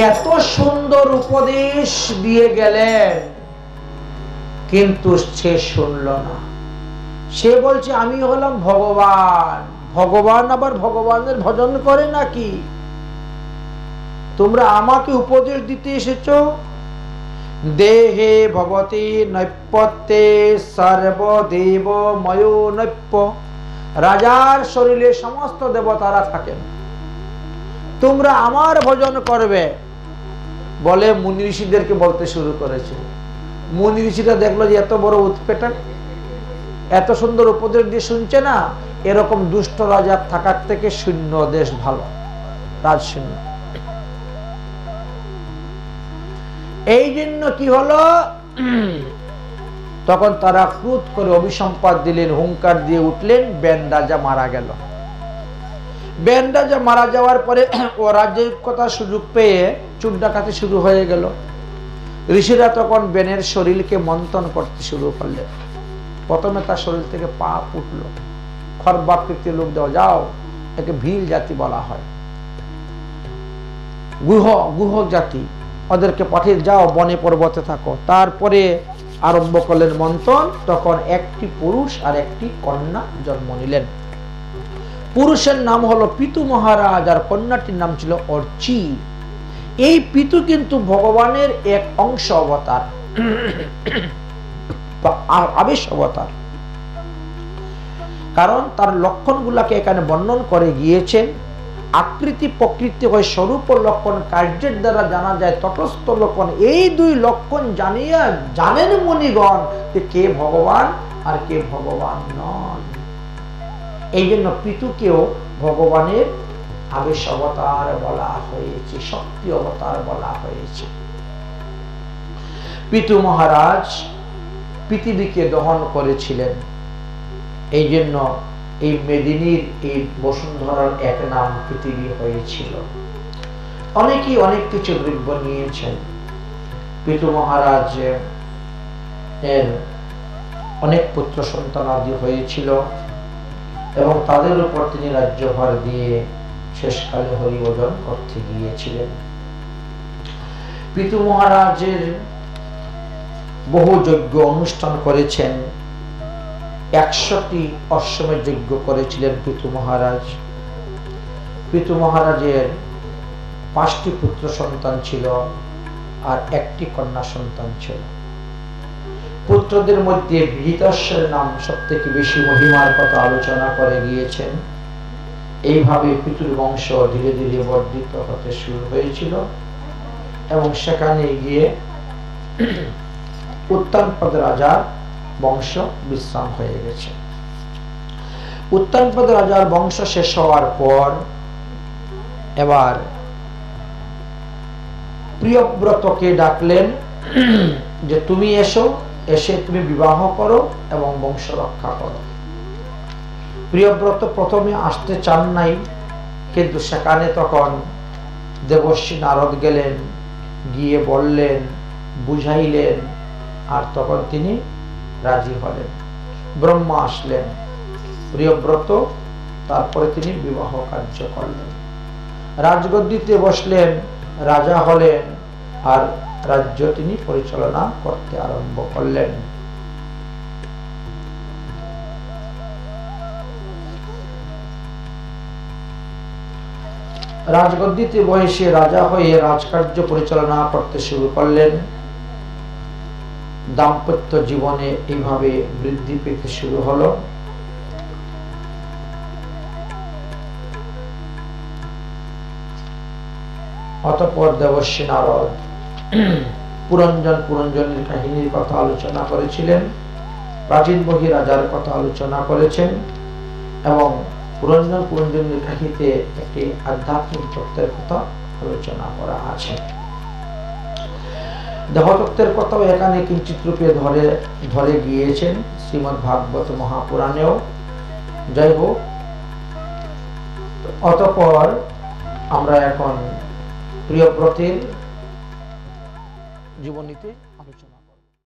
এত সুন্দর উপদেশ দিয়ে গেলেন কিন্তু সে শুনল না। সে বলছে আমি হলাম ভগবান, ভগবান আবার ভগবানের ভজন করে নাকি? তোমরা আমাকে উপদেশ দিতে এসেছো? দেহে ভবতি নৈপত্যে সর্বদেব ময়ো নৈপ্য। রাজার শরীরে সমস্ত দেবতারা থাকেন, তোমরা আমার ভজন করবে বলে মুনি ঋষিদেরকে বলতে শুরু করেছে। মুনি ঋষিরা দেখলো যে এত বড় উৎপেটক এত সুন্দর উপদেশ দিয়ে শুনছে না, এরকম দুষ্ট রাজার থাকার থেকে শূন্য দেশ ভালো, রাজ শূন্য। এই জন্য কি হলো, তখন তারা ক্রোধ করে অভিসম্পাদ দিলেন, হুঙ্কার দিয়ে উঠলেন। বেন রাজা মারা গেল। বেন রাজা মারা যাওয়ার পরে ও রাজ্যের কথা সুযোগ পেয়ে চুপ ডাকাতি শুরু হয়ে গেল। ঋষিরা তখন বেনের শরীরকে মন্থন করতে শুরু করলেন। প্রথমে তার শরীর থেকে পাপ উঠলো। খর্বাকৃতির লোক দেওয়া, যাও, একে ভিল জাতি বলা হয়, গুহ জাতি, ওদেরকে পাঠিয়ে যাও, বনে পর্বতে থাকো। তারপরে আরম্ভ করলেন মন্থন। তখন একটি পুরুষ আর একটি কন্যা জন্ম নিলেন। পুরুষের নাম হলো পিতু মহারাজ আর কন্যাটির নাম ছিল অর্চি। এই পিতু কিন্তু ভগবানের এক অংশ অবতার, আবেশ অবতার। কারণ তার লক্ষণগুলাকে এখানে বর্ণন করে গিয়েছেন। আকৃতি প্রকৃতি হয় স্বরূপ লক্ষণ, কার্যের দ্বারা জানা যায় তটস্থ লক্ষণ। এই দুই লক্ষণ জানিয়া জানেন মুনিগণ যে কে ভগবান আর কে ভগবান নন। এই জন্য পিতুকেও ভগবানের আবেশ অবতার বলা হয়েছে, শক্তি অবতার বলা হয়েছে। পিতু মহারাজ পৃথিবীকে দহন করেছিলেন। এই জন্য এই মেদিনীর এই বসুন্ধরার এক নাম পৃথিবী হয়েছিল। অনেকেই অনেক কিছু দ্রব্য নিয়েছেন। পিতু মহারাজ এর অনেক পুত্র সন্তান আদি হয়েছিল এবং তাদের উপর তিনি রাজ্যভার দিয়ে শেষকালে হরিভজন করতে গিয়েছিলেন। পিতু মহারাজের বহু যজ্ঞ অনুষ্ঠান করেছেন। 100টি অশ্বমেধ যজ্ঞ করেছিলেন পিতু মহারাজ। পিতু মহারাজের 5টি পুত্র সন্তান ছিল আর 1টি কন্যা সন্তান ছিল। পুত্রদের মধ্যে বৃহদাস্যের নাম সব থেকে বেশি মহিমার কথা আলোচনা করে গিয়েছেন। এইভাবে পিতুর বংশ ধীরে ধীরে বর্ধিত হতে শুরু হয়েছিল এবং সেখানে গিয়ে উত্তানপদ রাজার বংশ বিশ্রাম হয়ে গেছে। উত্তানপদ রাজার বংশ শেষ হওয়ার পর এবার প্রিয়ব্রতকে ডাকলেন যে তুমি এসো, এসে তুমি বিবাহ করো এবং বংশ রক্ষা করো। প্রিয়ব্রত প্রথমে আসতে চান নাই, কিন্তু সেখানে তখন দেবর্ষী নারদ গেলেন, গিয়ে বললেন, বুঝাইলেন, আর তখন তিনি রাজি হলেন। ব্রহ্মা আসলেন, প্রিয়ব্রত, তারপরে তিনি বিবাহ কার্য করলেন, রাজগদ্দিতে বসলেন, রাজা হলেন আর রাজ্য তিনি পরিচালনা করতে আরম্ভ করলেন। রাজগদ্দিতে বসে রাজা হয়ে রাজকার্য পরিচালনা করতে শুরু করলেন। দাম্পত্য জীবনে এইভাবে বৃদ্ধি পেতে শুরু হলো। অতঃপর দেবর্ষী নারদ পুরঞ্জনের কাহিনীর কথা আলোচনা করেছিলেন, প্রাচীন বহি রাজার কথা আলোচনা করেছেন এবং পুরঞ্জনের কাহিনীতে একটি আধ্যাত্মিক তত্ত্বের কথা আলোচনা করা আছে। দেহতত্ত্বের কথাও এখানে কিঞ্চিত রূপে ধরে গিয়েছেন শ্রীমদ্ ভাগবত মহাপুরাণেও। যাই হোক, অতঃপর আমরা এখন প্রিয়ব্রতের জীবনীতে